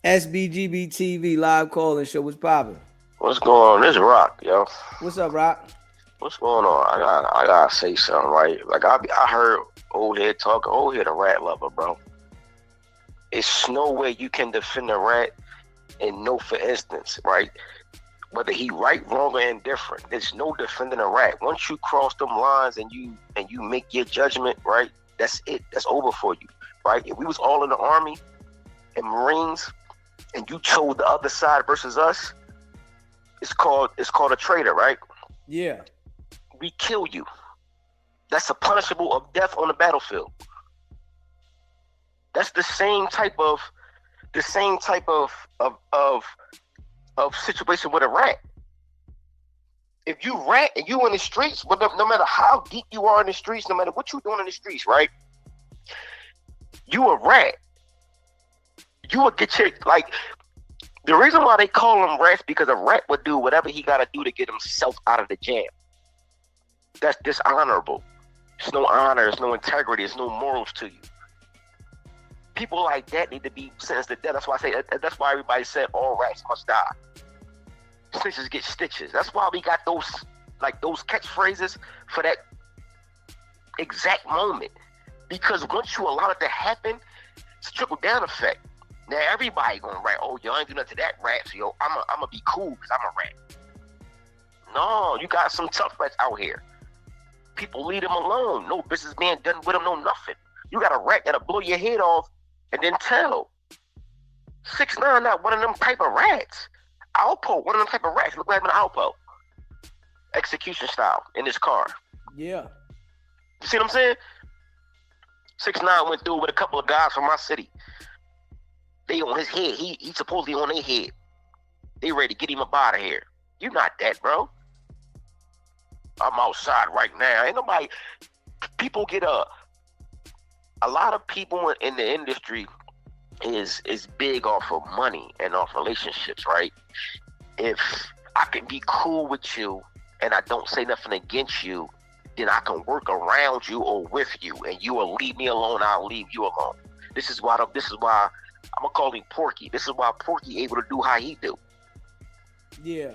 SBGB TV live calling show. What's popping? What's going on? This Rock, yo. What's up, Rock? What's going on? I gotta say something, right? Like I heard old head talking. Old head a rat lover, bro. It's no way you can defend a rat and know, for instance, right? Whether he right, wrong, or indifferent, there's no defending a rat. Once you cross them lines and you make your judgment, right? That's it. That's over for you, right? If we was all in the army and Marines, and you chose the other side versus us, it's called a traitor, right? Yeah. We kill you. That's a punishable of death on the battlefield. That's the same type of situation with a rat. If you rat and you in the streets, no matter how deep you are in the streets, no matter what you doing in the streets, right? You a rat. You will get your like. The reason why they call them rats because a rat would do whatever he got to do to get himself out of the jam. That's dishonorable. There's no honor. There's no integrity. There's no morals to you. People like that need to be sentenced to death. That's why I say. That's why everybody said all rats must die. Snitches get stitches. That's why we got those catchphrases for that exact moment. Because once you allow it to happen, it's a trickle down effect. Now everybody gonna rat. Oh, y'all ain't do nothing to that rat, so yo, I'm gonna be cool because I'm a rat. No, you got some tough rats out here. People leave them alone. No business being done with them. No nothing. You got a rat that'll blow your head off and then tell. 6ix9ine not one of them type of rats. Alpo, one of them type of rats. Look like an Alpo. Execution style in his car. Yeah. You see what I'm saying? 6ix9ine went through with a couple of guys from my city. They on his head. He supposedly on their head. They ready to get him up out of here. You not that, bro. I'm outside right now. Ain't nobody. People get a lot of people in the industry is big off of money and off relationships, right? If I can be cool with you and I don't say nothing against you, then I can work around you or with you, and you will leave me alone. I'll leave you alone. This is why I'm gonna call him Porky. This is why Porky able to do how he do. Yeah.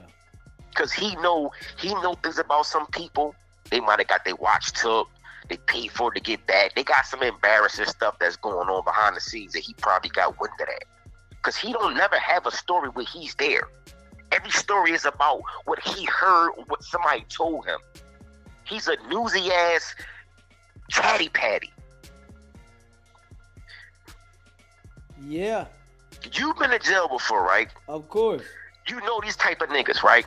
Cause he know things about some people. They might have got their watch took. They paid for it to get back. They got some embarrassing stuff that's going on behind the scenes that he probably got wind of that. Cause he don't never have a story where he's there. Every story is about what he heard or what somebody told him. He's a newsy ass chatty patty. Yeah. You've been in jail before, right? Of course. You know these type of niggas, right?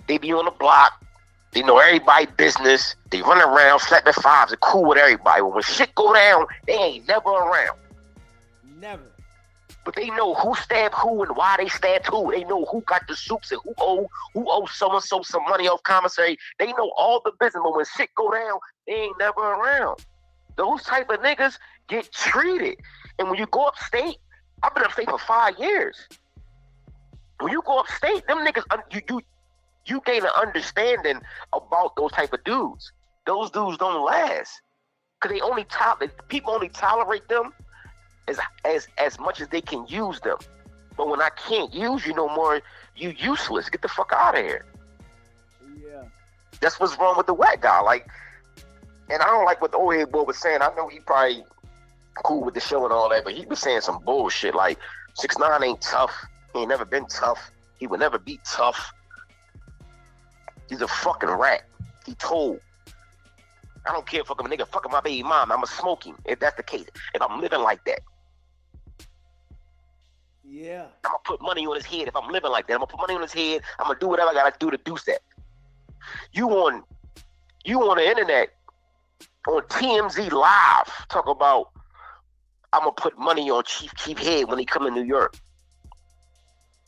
They be on the block. They know everybody's business. They run around, slapping fives, and cool with everybody. But when shit go down, they ain't never around. Never. But they know who stabbed who and why they stabbed who. They know who got the soups and who owes so-and-so some money off commissary. They know all the business. But when shit go down, they ain't never around. Those type of niggas get treated. And when you go upstate, I've been upstate for 5 years. When you go upstate, them niggas, you gain an understanding about those type of dudes. Those dudes don't last, cause people only tolerate them as much as they can use them. But when I can't use you no more, you useless. Get the fuck out of here. Yeah. That's what's wrong with the whack guy. Like, and I don't like what the old head boy was saying. I know he probably cool with the show and all that, but he was saying some bullshit like 6ix9ine ain't tough. He ain't never been tough. He would never be tough. He's a fucking rat. He told. I don't care if I'm a nigga fucking my baby mom. I'ma smoke him if that's the case. If I'm living like that. Yeah. I'm gonna put money on his head if I'm living like that. I'm gonna put money on his head. I'm gonna do whatever I gotta do to do that. You on the internet on TMZ Live talk about I'm gonna put money on Chief head when he come to New York.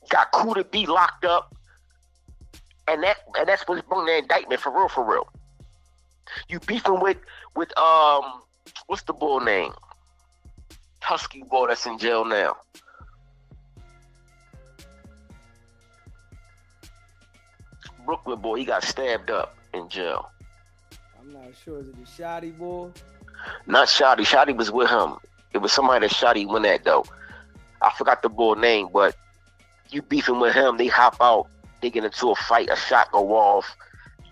Got Kuda B locked up, and that's what's bringing the indictment for real. You beefing with what's the boy name? Husky boy that's in jail now. Brooklyn boy, he got stabbed up in jail. I'm not sure. Is it the Shotty boy? Not Shotty. Shotty was with him. It was somebody that Shotty went at though. I forgot the boy name, but you beefing with him, they hop out, they get into a fight, a shot go off.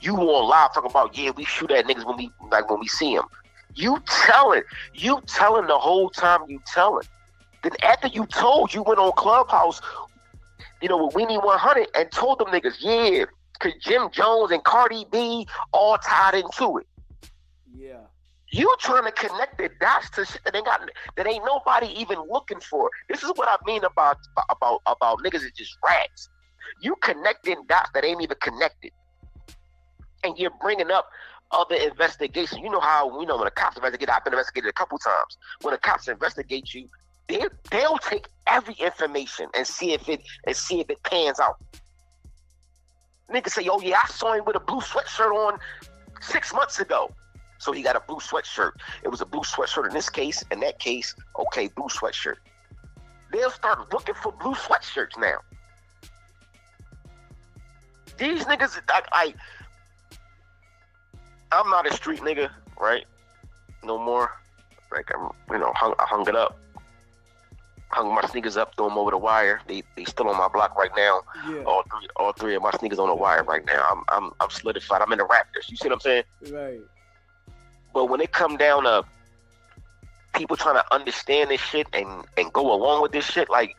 You on live talking about, yeah, we shoot at niggas when we see them. You telling the whole time you telling. Then after you told, you went on Clubhouse, with Weenie 100 and told them niggas, yeah, cause Jim Jones and Cardi B all tied into it. Yeah. You trying to connect the dots to shit that ain't nobody even looking for. This is what I mean about niggas is just rats. You connecting dots that ain't even connected, and you're bringing up other investigations. You know how when the cops investigate. I've been investigated a couple times. When the cops investigate you, they'll take every information and see if it pans out. Niggas say, oh yeah, I saw him with a blue sweatshirt on 6 months ago. So he got a blue sweatshirt. It was a blue sweatshirt in this case. In that case, okay, blue sweatshirt. They'll start looking for blue sweatshirts now. These niggas, I'm not a street nigga, right? No more. Like I hung it up. Hung my sneakers up, threw them over the wire. They still on my block right now. Yeah. All three of my sneakers on the wire right now. I'm solidified. I'm in the Raptors. You see what I'm saying? Right. But when it come down to people trying to understand this shit and go along with this shit, like,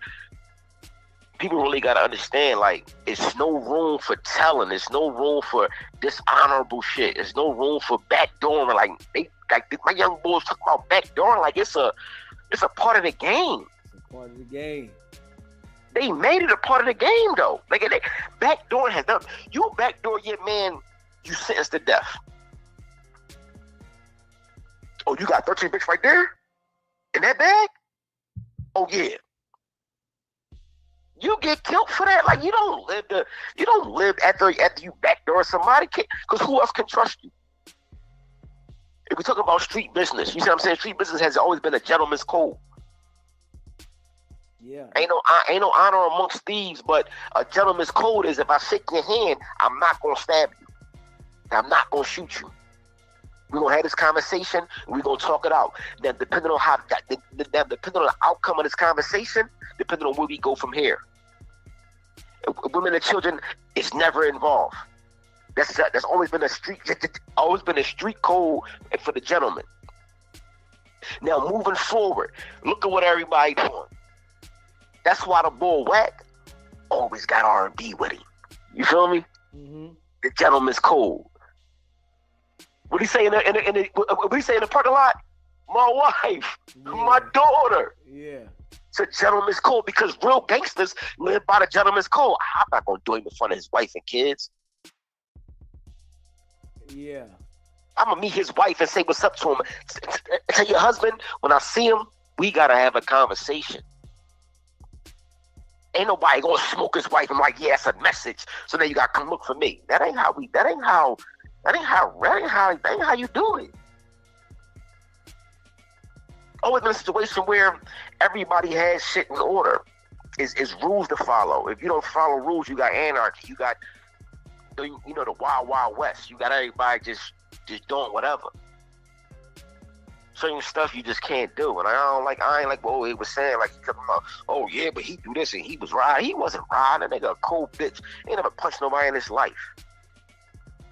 people really got to understand, like, it's no room for telling. There's no room for dishonorable shit. There's no room for backdooring. Like my young boys talk about backdooring like it's a part of the game. It's a part of the game. They made it a part of the game, though. Like, backdooring has done. You backdoor your man, you sentenced to death. Oh, you got 13 bricks right there? In that bag? Oh, yeah. You get killed for that. Like, you don't live after you backdoor somebody, because who else can trust you? If we talk about street business, you see what I'm saying? Street business has always been a gentleman's code. Yeah. Ain't no honor amongst thieves, but a gentleman's code is, if I shake your hand, I'm not gonna stab you. I'm not gonna shoot you. We're gonna have this conversation and we're gonna talk it out. Then depending on depending on the outcome of this conversation, depending on where we go from here. Women and children is never involved. That's always been a street code for the gentleman. Now moving forward, look at what everybody doing. That's why the boy Wack always got R&B with him. You feel me? Mm-hmm. The gentleman's code. What he say in the parking lot? My wife, Yeah. my daughter. Yeah. It's a gentleman's code, because real gangsters live by the gentleman's code. I'm not gonna do him in front of his wife and kids. Yeah. I'm gonna meet his wife and say what's up to him. Tell your husband, when I see him, we gotta have a conversation. Ain't nobody gonna smoke his wife. I'm like, yeah, it's a message. So now you gotta come look for me. That ain't how you do it. Always been a situation where everybody has shit in order. Is rules to follow. If you don't follow rules, you got anarchy. You got the wild, wild west. You got everybody just doing whatever. Certain stuff you just can't do. And I ain't like what he was saying, like he talking about, oh yeah, but he do this and he was riding. He wasn't riding. That nigga a cold bitch. He ain't never punched nobody in his life.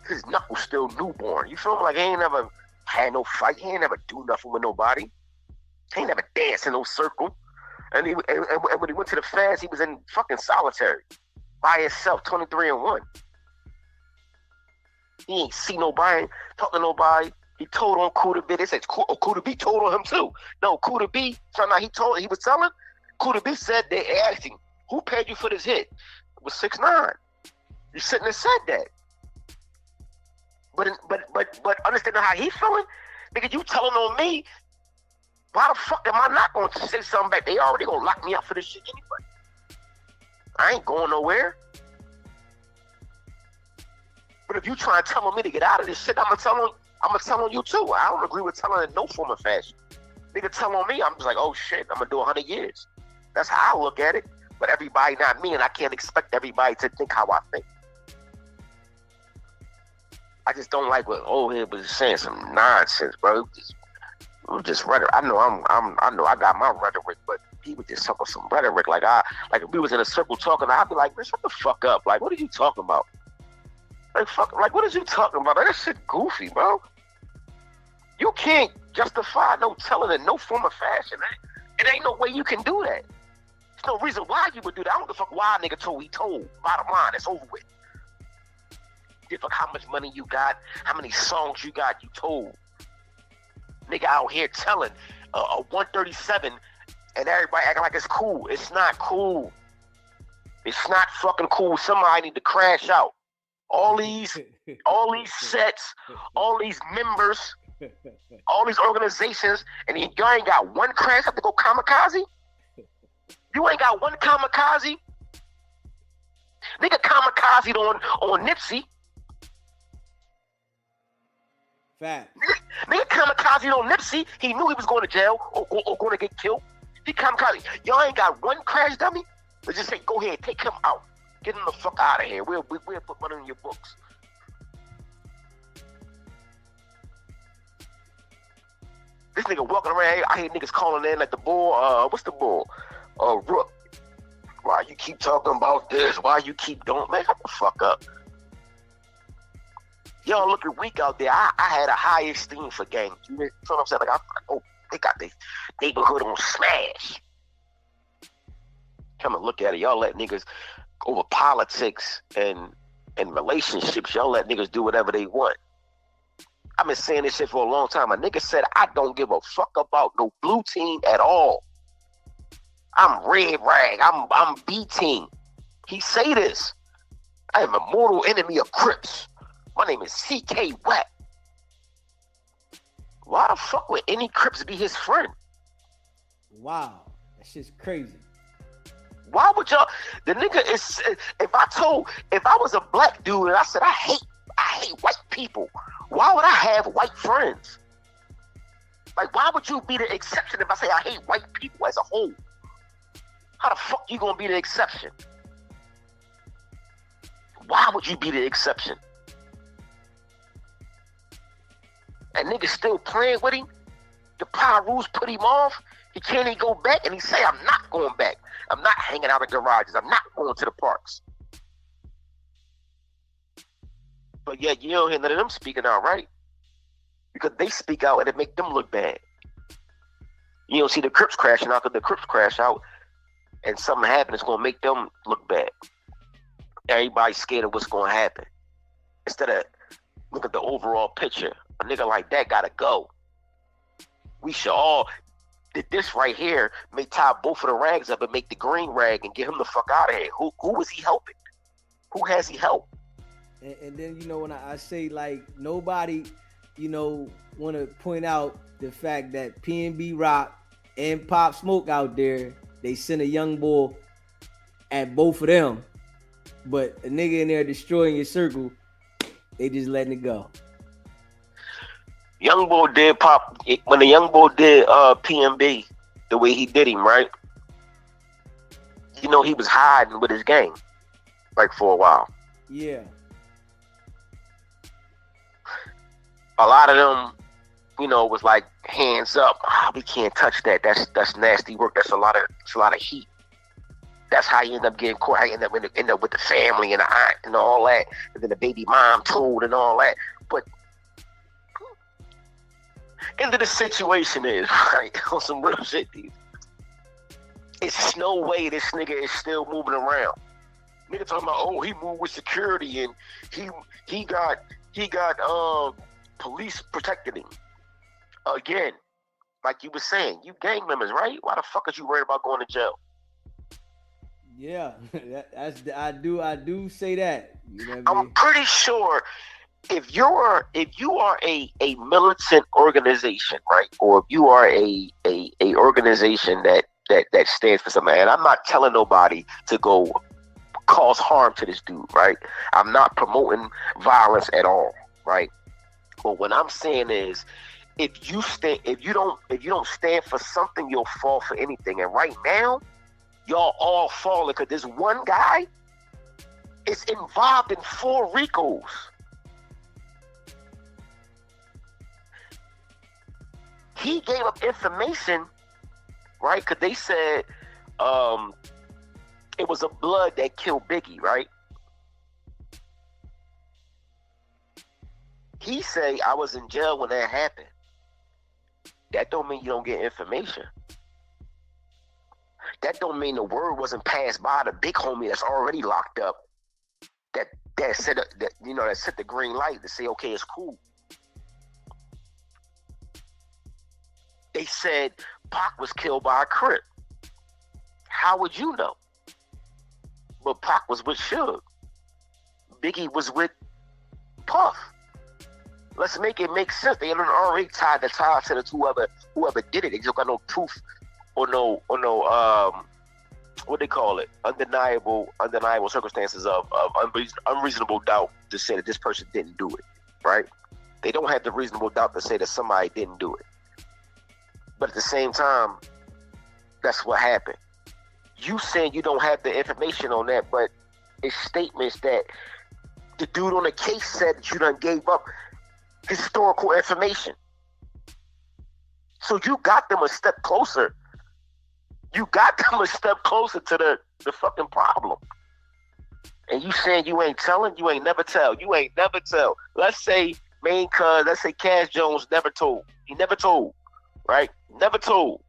His knuckles still newborn. You feel me? Like, he ain't never had no fight. He ain't never do nothing with nobody. He ain't never danced in no circle. And when he went to the feds, he was in fucking solitary by himself, 23-1. He ain't see nobody, talk to nobody. He told on Kuda B. They said Kuda B told on him too. No, Kuda B, he was telling. Kuda B said, they asked him, who paid you for this hit? It was 6ix9ine. You shouldn't have said that. But understanding how he feeling, nigga, you telling on me, why the fuck am I not going to say something back? They already going to lock me up for this shit anyway. I ain't going nowhere. But if you try and tell me to get out of this shit, I'm going to tell on you too. I don't agree with telling in no form of fashion. Nigga tell on me, I'm just like, oh shit, I'm going to do 100 years. That's how I look at it. But everybody not me, and I can't expect everybody to think how I think. I just don't like what old head was saying, some nonsense, bro. just rhetoric. I know I got my rhetoric, but he was just talking some rhetoric. Like if we was in a circle talking, I'd be like, man, shut the fuck up. Like, what are you talking about? Like, fuck, like, what is you talking about? Like, that shit goofy, bro. You can't justify no telling in no form of fashion. It ain't no way you can do that. There's no reason why you would do that. I don't give a fuck why a nigga told he told. Bottom line, it's over with. Give a fuck how much money you got, how many songs you got, you told. Nigga out here telling a 137 and everybody acting like it's cool. It's not cool. It's not fucking cool. Somebody need to crash out. All these sets, all these members, all these organizations, and y'all ain't got one crash have to go kamikaze? You ain't got one kamikaze? Nigga kamikaze on Nipsey. Fact. Nigga kamikaze on Nipsey. He knew he was going to jail or going to get killed. He kamikaze. Y'all ain't got one crash dummy? Let's just say, go ahead, take him out. Get him the fuck out of here. We'll put money in your books. This nigga walking around, I hear niggas calling in like the bull, what's the bull? Rook. Why you keep talking about this? Why you keep doing, man, shut the fuck up. Y'all looking weak out there. I had a high esteem for gangs. You know what I'm saying? Like, oh, they got this neighborhood on smash. Come and look at it. Y'all let niggas over politics and relationships. Y'all let niggas do whatever they want. I've been saying this shit for a long time. A nigga said, I don't give a fuck about no blue team at all. I'm red rag. I'm B team. He say this. I am a mortal enemy of Crips. My name is CK Wet. Why the fuck would any Crips be his friend? Wow. That shit's crazy. Why would y'all? The nigga is. If I was a black dude and I said I hate white people, why would I have white friends? Like, why would you be the exception if I say I hate white people as a whole? How the fuck you gonna be the exception? Why would you be the exception? And niggas still playing with him. The power rules put him off. He can't even go back, and he say, I'm not going back. I'm not hanging out in garages. I'm not going to the parks. But yet you don't hear none of them speaking out, right? Because they speak out and it make them look bad. You don't see the Crips crashing out because the Crips crash out and something happens, it's going to make them look bad. Everybody's scared of what's going to happen. Instead of look at the overall picture, a nigga like that got to go. We should all... This right here may tie both of the rags up and make the green rag and get him the fuck out of here. Who is he helping? Who has he helped? And then, you know, when I say, like, nobody, you know, want to point out the fact that PNB Rock and Pop Smoke out there, they sent a young boy at both of them. But a nigga in there destroying your circle, they just letting it go. Young boy did pop when the young boy did PMB the way he did him, right? You know, he was hiding with his gang, like, for a while. Yeah. A lot of them, you know, was like, hands up. We can't touch that. That's nasty work. That's a lot of heat. That's how you end up getting caught. How you end up with the family and the aunt and all that, and then the baby mom told and all that. But end of the situation is, right, on some real shit, dude. It's no way this nigga is still moving around. Nigga talking about, oh, he moved with security and he got police protecting him. Again, like you were saying, you gang members, right? Why the fuck is you worried about going to jail? Yeah, I do say that. You know what I mean? I'm pretty sure if you are a militant organization, right, or if you are a organization that stands for something, and I'm not telling nobody to go cause harm to this dude, right? I'm not promoting violence at all, right? But what I'm saying is, if you don't stand for something, you'll fall for anything. And right now, y'all all falling because this one guy is involved in 4 RICOs. he gave up information, right? Because they said it was a blood that killed Biggie, right? He said, I was in jail when that happened. That don't mean you don't get information. That don't mean the word wasn't passed by the big homie that's already locked up. That said that that set the green light to say, okay, it's cool. They said Pac was killed by a Crip. How would you know? But Pac was with Suge. Biggie was with Puff. Let's make it make sense. They already tied the tie to whoever did it. They just got no proof or no what they call it, undeniable circumstances of unreasonable doubt to say that this person didn't do it, right? They don't have the reasonable doubt to say that somebody didn't do it. But at the same time, that's what happened. You saying you don't have the information on that, but it's statements that the dude on the case said that you done gave up historical information. So you got them a step closer. You got them a step closer to the fucking problem. And you saying you ain't telling, you ain't never tell. You ain't never tell. Let's say Cash Jones never told. He never told, right? Never told.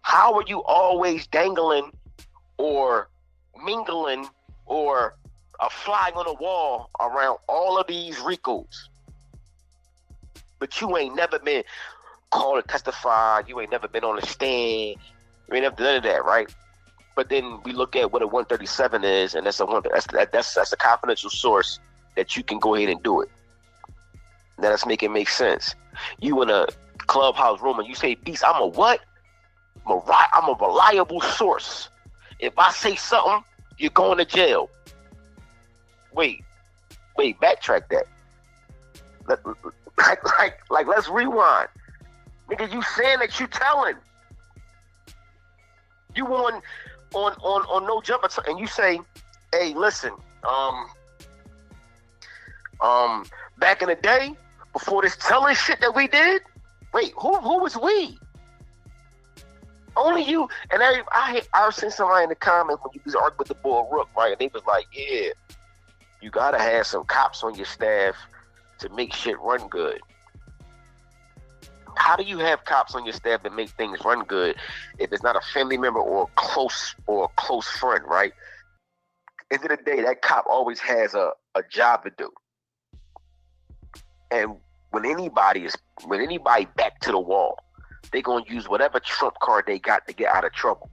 How are you always dangling or mingling or flying on the wall around all of these Ricos? But you ain't never been called to testify. You ain't never been on the stand. You ain't never done none of that, right? But then we look at what a 137 is, and that's a confidential source that you can go ahead and do it. Now let's make it make sense. You in a clubhouse room and you say, "Beast, I'm a what? I'm a reliable source. If I say something, you're going to jail." Wait, backtrack that. Like, let's rewind. Nigga, you saying that you telling. You on no jumper and you say, "Hey, listen, back in the day, before this telling shit that we did, wait, who was we? Only you." And I was seeing somebody in the comments when you was arguing with the boy Rook, right? And they was like, "Yeah, you gotta have some cops on your staff to make shit run good." How do you have cops on your staff that make things run good if it's not a family member or a close friend, right? End of the day, that cop always has a job to do. And when anybody back to the wall, they're gonna use whatever trump card they got to get out of trouble.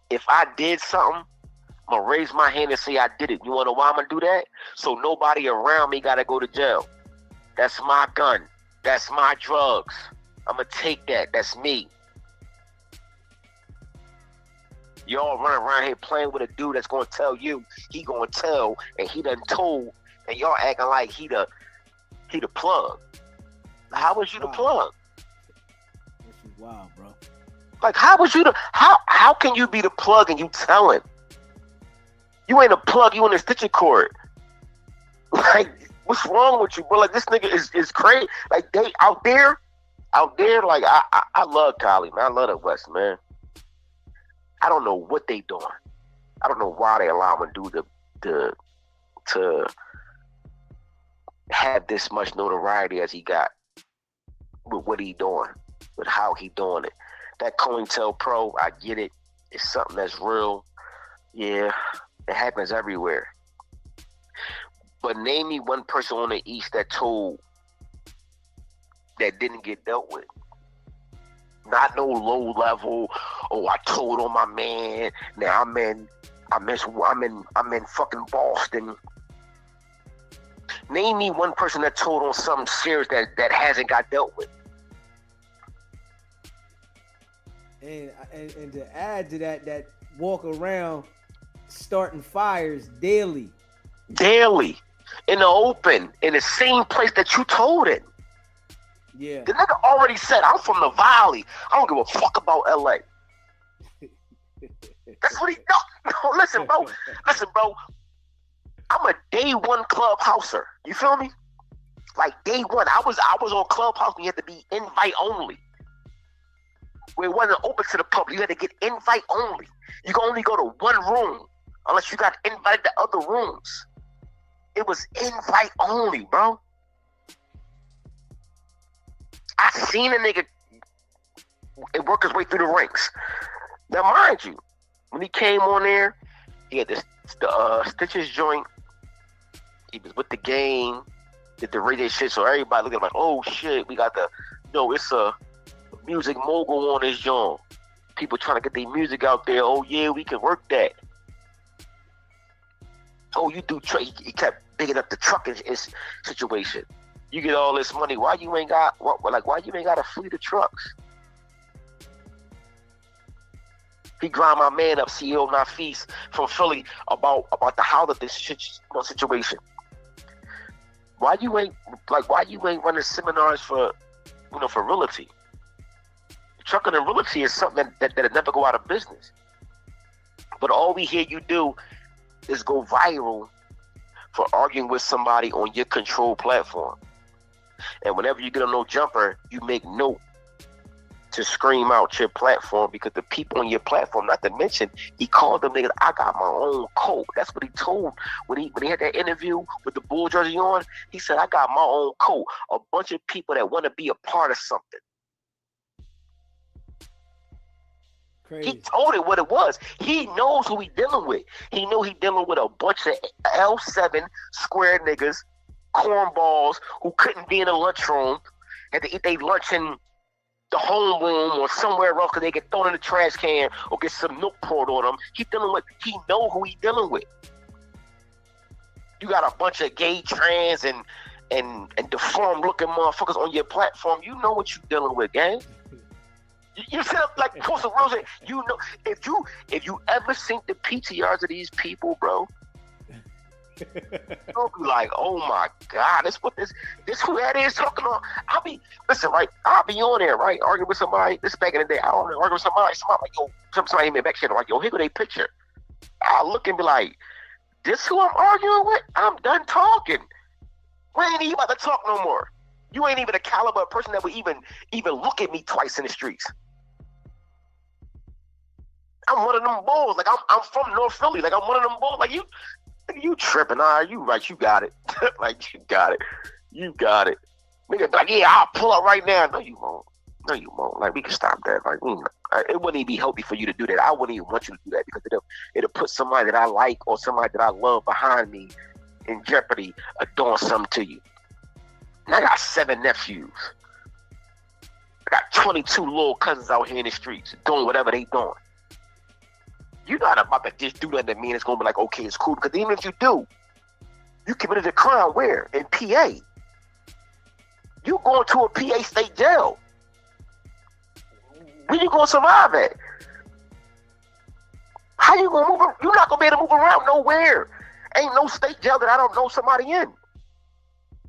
If I did something, I'm gonna raise my hand and say I did it. You wanna know why I'm gonna do that? So nobody around me gotta go to jail. That's my gun. That's my drugs. I'm gonna take that. That's me. Y'all running around here playing with a dude that's gonna tell you, he gonna tell, and he done told, and y'all acting like he the plug. How was you the plug? This is wild, bro. Like, how was you how can you be the plug and you telling? You ain't a plug, you in a stitching cord. Like, what's wrong with you, bro? Like, this nigga is crazy. Like, they out there, like, I love Cali, man. I love the West, man. I don't know what they doing. I don't know why they allow him to do to have this much notoriety as he got with what he doing, with how he doing it. That COINTELPRO, I get it. It's something that's real. Yeah, it happens everywhere. But name me one person on the East that didn't get dealt with. Not no low level. Oh, I told on my man. Now I'm in fucking Boston. Name me one person that told on something serious that hasn't got dealt with. And to add to that walk around starting fires daily. In the open, in the same place that you told it. Yeah. The nigga already said, "I'm from the Valley. I don't give a fuck about LA." That's what he no, listen, bro. I'm a day one clubhouser. You feel me? Like day one, I was on Clubhouse when you had to be invite only. Where it wasn't open to the public. You had to get invite only. You can only go to one room unless you got invited to other rooms. It was invite only, bro. I seen a nigga work his way through the ranks. Now, mind you, when he came on there, he had the Stitches joint. He was with the game, did the radio shit. So everybody looking like, oh shit, we got it's a music mogul on this joint. People trying to get their music out there. Oh yeah, we can work that. Oh, you do truck. He kept bigging up the trucking situation. You get all this money. Why you ain't got a fleet of trucks? He grind my man up, CEO Nafis from Philly about the holiday situation. Why you ain't running seminars for realty? Trucking and realty is something that'll never go out of business. But all we hear you do is go viral for arguing with somebody on your control platform. And whenever you get on no jumper, you make note to scream out your platform because the people on your platform, not to mention, he called them niggas, I got my own coat. That's what he told when he had that interview with the Bull jersey on. He said, I got my own coat. A bunch of people that want to be a part of something. Crazy. He told it what it was. He knows who he dealing with. He knew he dealing with a bunch of L7 square niggas, cornballs who couldn't be in the lunchroom, had to eat their lunch in the homeroom or somewhere else because they get thrown in the trash can or get some milk poured on them. He know who he dealing with. You got a bunch of gay, trans, and deformed looking motherfuckers on your platform. You know what you dealing with, gang. You sit up like Costa Rosa. You know, if you ever seen the PTRs of these people, bro, you'll be like, oh my God, this who that is talking on. I'll be on there, right, arguing with somebody. This back in the day, I don't know, arguing with somebody like, yo, somebody hit me back shit, like, yo, here go they picture. I'll look and be like, this who I'm arguing with? I'm done talking. We ain't even about to talk no more. You ain't even the caliber of person that would even look at me twice in the streets. I'm one of them bulls. Like I'm from North Philly. Like I'm one of them bulls. Like you tripping? You right? You got it. Like you got it. You got it. Nigga, like yeah, I'll pull up right now. No, you won't. No, you won't. Like we can stop that. Like it wouldn't even be healthy for you to do that. I wouldn't even want you to do that because it'll put somebody that I like or somebody that I love behind me in jeopardy of doing something to you. And I got 7 nephews. I got 22 little cousins out here in the streets doing whatever they doing. You're not about to just do that to me and it's going to be like, okay, it's cool. Because even if you do, you committed a crime where? In PA. You going to a PA state jail. Where you going to survive at? How you going to move? You're not going to be able to move around nowhere. Ain't no state jail that I don't know somebody in.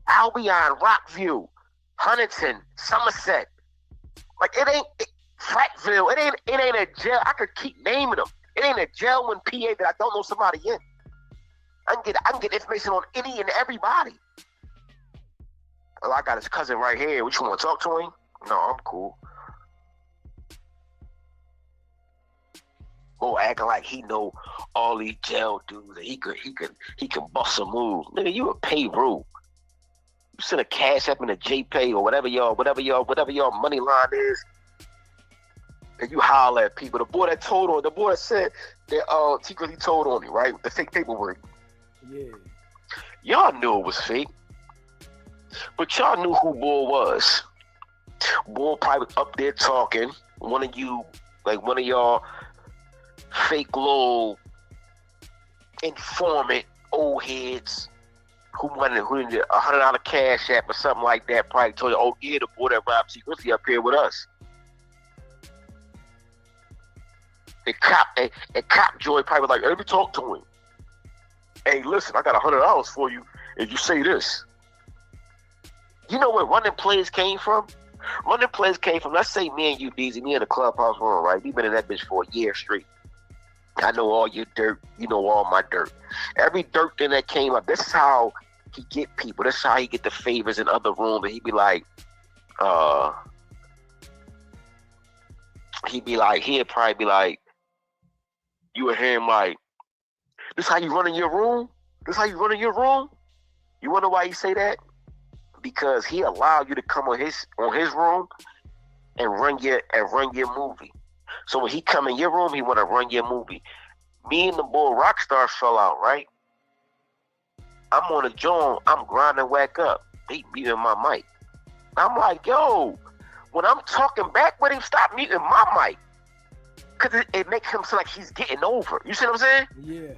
Albion, Rockview, Huntington, Somerset. Like Frackville. It ain't a jail. I could keep naming them. It ain't a jail in PA that I don't know somebody in. I can get information on any and everybody. Oh, I got his cousin right here. What, you want to talk to him? No, I'm cool. Boy, acting like he know all these jail dudes and he can bust a move. Nigga, you a pay rule. You send a cash up in a JPay or whatever y'all money line is, and you holler at people. The boy that said that secretly told on you, right? The fake paperwork. Yeah. Y'all knew it was fake. But y'all knew who Bull was. Bull probably up there talking. One of y'all fake little informant old heads who needed $100 cash app or something like that probably told you, oh yeah, the boy that robbed T. Grizzly up here with us. And cop Joy probably was like, hey, let me talk to him. Hey, listen, I got $100 for you if you say this. You know where running plays came from? Running plays came from, let's say me and you, Deezy, me in the clubhouse room, right? We've been in that bitch for a year straight. I know all your dirt. You know all my dirt. Every dirt thing that came up, this is how He get people. That's how he get the favors in other rooms. And uh, he'd probably be like, you would hear him like, this how you run in your room? This how you run in your room? You wonder why he say that? Because he allowed you to come on his room and run your movie. So when he come in your room, he want to run your movie. Me and the boy Rockstar fell out, right? I'm on the joint, I'm grinding whack up. He muting my mic. I'm like, yo, when I'm talking back with him, stop muting my mic. Because it makes him sound like he's getting over. You see what I'm saying? Yeah.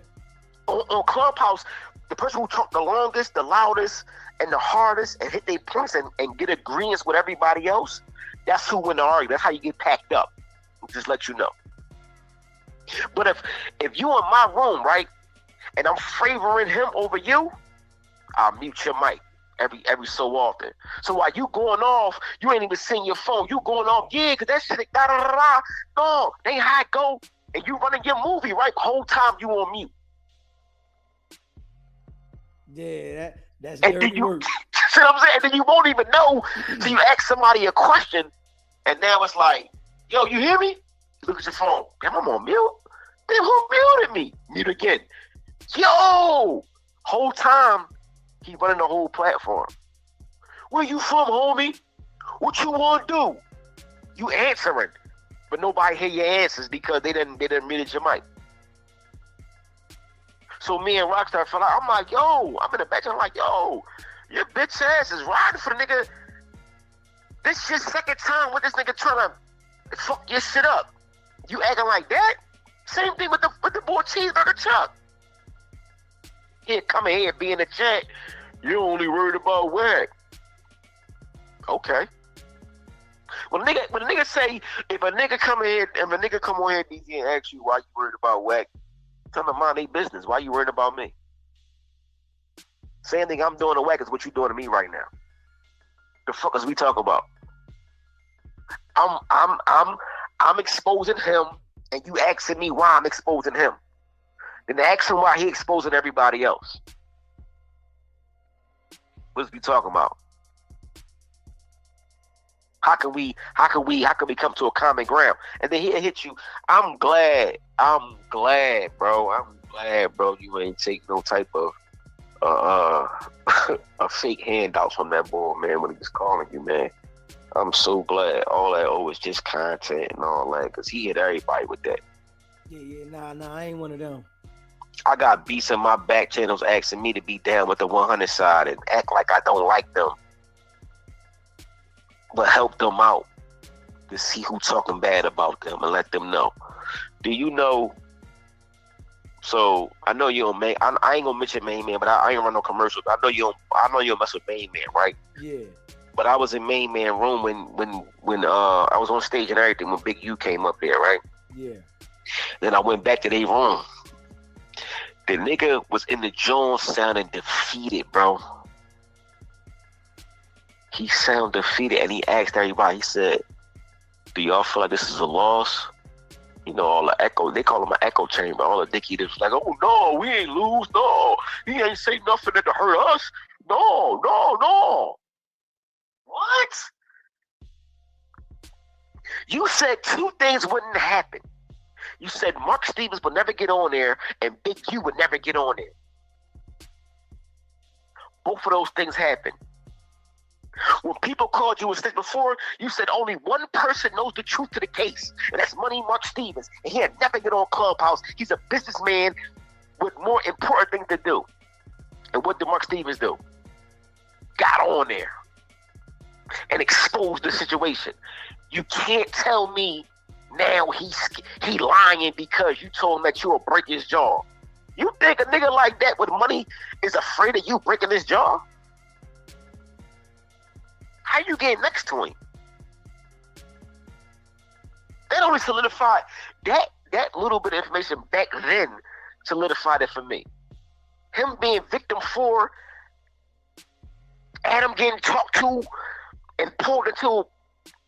On Clubhouse, the person who talked the longest, the loudest, and the hardest, and hit their points and get agreements with everybody else, that's who win the argument. That's how you get packed up. Just let you know. But if you in my room, right, and I'm favoring him over you, I'll mute your mic every so often. So while you going off, you ain't even seeing your phone. You going off, yeah, because that shit, da da da da. No, they ain't how it go. And you running your movie, right? Whole time you on mute. Yeah, that's and dirty work. See what I'm saying? And then you won't even know. So you ask somebody a question, and now it's like, yo, you hear me? Look at your phone. Damn, I'm on mute. Damn, who muted me? Mute again. Yo! Whole time, he running the whole platform. Where you from, homie? What you want to do? You answering, but nobody hear your answers because they didn't muted your mic. So me and Rockstar fell out. I'm like, yo, I'm in the back. I'm like, yo, your bitch ass is riding for the nigga. This your second time with this nigga trying to fuck your shit up. You acting like that? Same thing with the boy Cheeseburger Chuck. He'd come in here, be in the chat. You only worried about whack. Okay. When a nigga say, if a nigga come on here, DZ, and ask you why you worried about whack, tell them mind their business. Why you worried about me? Same thing I'm doing to whack is what you doing to me right now. The fuck is we talking about? I'm exposing him, and you asking me why I'm exposing him. Then ask him why he exposing everybody else. What's we talking about? How can we come to a common ground? And then he'll hit you. I'm glad, bro. You ain't take no type of a fake handout from that boy, man, when he was calling you, man. I'm so glad. All that is just content and all that, because he hit everybody with that. Yeah, nah, I ain't one of them. I got beats in my back channels asking me to be down with the 100 side and act like I don't like them, but help them out to see who talking bad about them and let them know. Do you know? So I know you don't I ain't gonna mention Main Man, but I ain't run no commercials. I know you don't mess with Main Man, right? Yeah. But I was in Main Man room when I was on stage and everything when Big U came up there, right? Yeah. Then I went back to their room. The nigga was in the Jones sounding defeated, bro. He sounded defeated, and he asked everybody, he said, do y'all feel like this is a loss? You know, all the echo, they call him an echo chamber. All the dick eaters like, oh no, we ain't lose, no. He ain't say nothing to hurt us. No. What? You said two things wouldn't happen. You said Mark Stevens would never get on there and Big U would never get on there. Both of those things happened. When people called you a snitch before, you said only one person knows the truth to the case, and that's Money Mark Stevens. And he'll never get on Clubhouse. He's a businessman with more important things to do. And what did Mark Stevens do? Got on there and exposed the situation. You can't tell me now he lying because you told him that you'll break his jaw. You think a nigga like that with money is afraid of you breaking his jaw? How you get next to him? That only solidified that little bit of information back then solidified it for me. Him being victim 4, Adam getting talked to and pulled into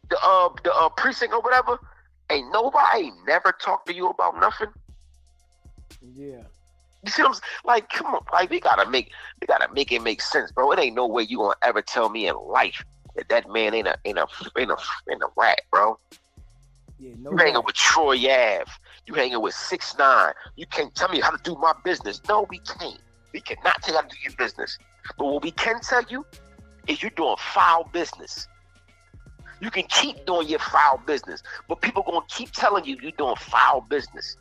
the precinct or whatever, ain't nobody never talked to you about nothing. Yeah. You see what I'm saying? Like, come on, like we gotta make it make sense, bro. It ain't no way you gonna ever tell me in life that that man ain't a rat, bro. Yeah, no You hanging rat. with Troy Ave. You hanging with 6ix9ine. You can't tell me how to do my business. No, we can't. We cannot tell you how to do your business. But what we can tell you is you're doing foul business. You can keep doing your foul business, but people gonna keep telling you you're doing foul business.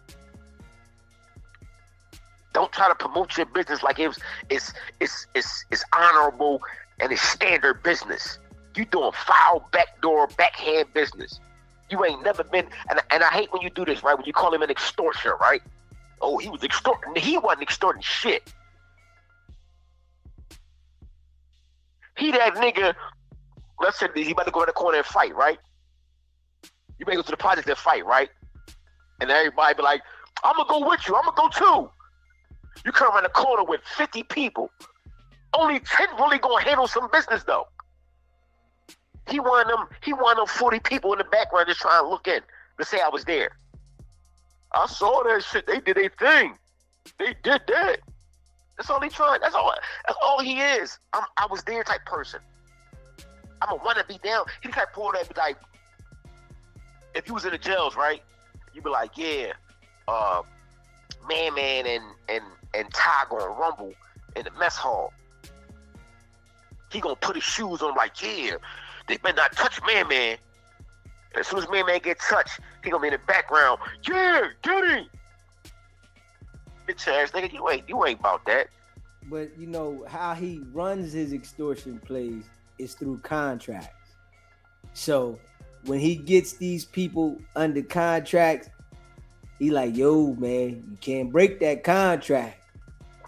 Don't try to promote your business like it's honorable and it's standard business. You doing foul backdoor backhand business. You ain't never been, and I hate when you do this, right? When you call him an extortioner, right? Oh, he was extorting. He wasn't extorting shit. He that nigga. Let's say he about to go in the corner and fight, right? You may go to the project and fight, right? And everybody be like, "I'm gonna go with you. I'm gonna go too." You come around the corner with 50 people. Only 10 really gonna handle some business though. He wanted them 40 people in the background just trying to look in to say I was there. I saw that shit. They did their thing. They did that. That's all he trying. That's all he is. I was there type person. I'm a wanna be down. He the type of pull that be like, if you was in the jails, right? You be like, yeah, Man and Ty gonna rumble in the mess hall. He gonna put his shoes on like, yeah, they better not touch Man. And as soon as Man get touched, he gonna be in the background. Yeah, get him. Bitch ass nigga, you ain't about that. But you know how he runs his extortion plays is through contracts. So when he gets these people under contracts, he like, yo, man, you can't break that contract.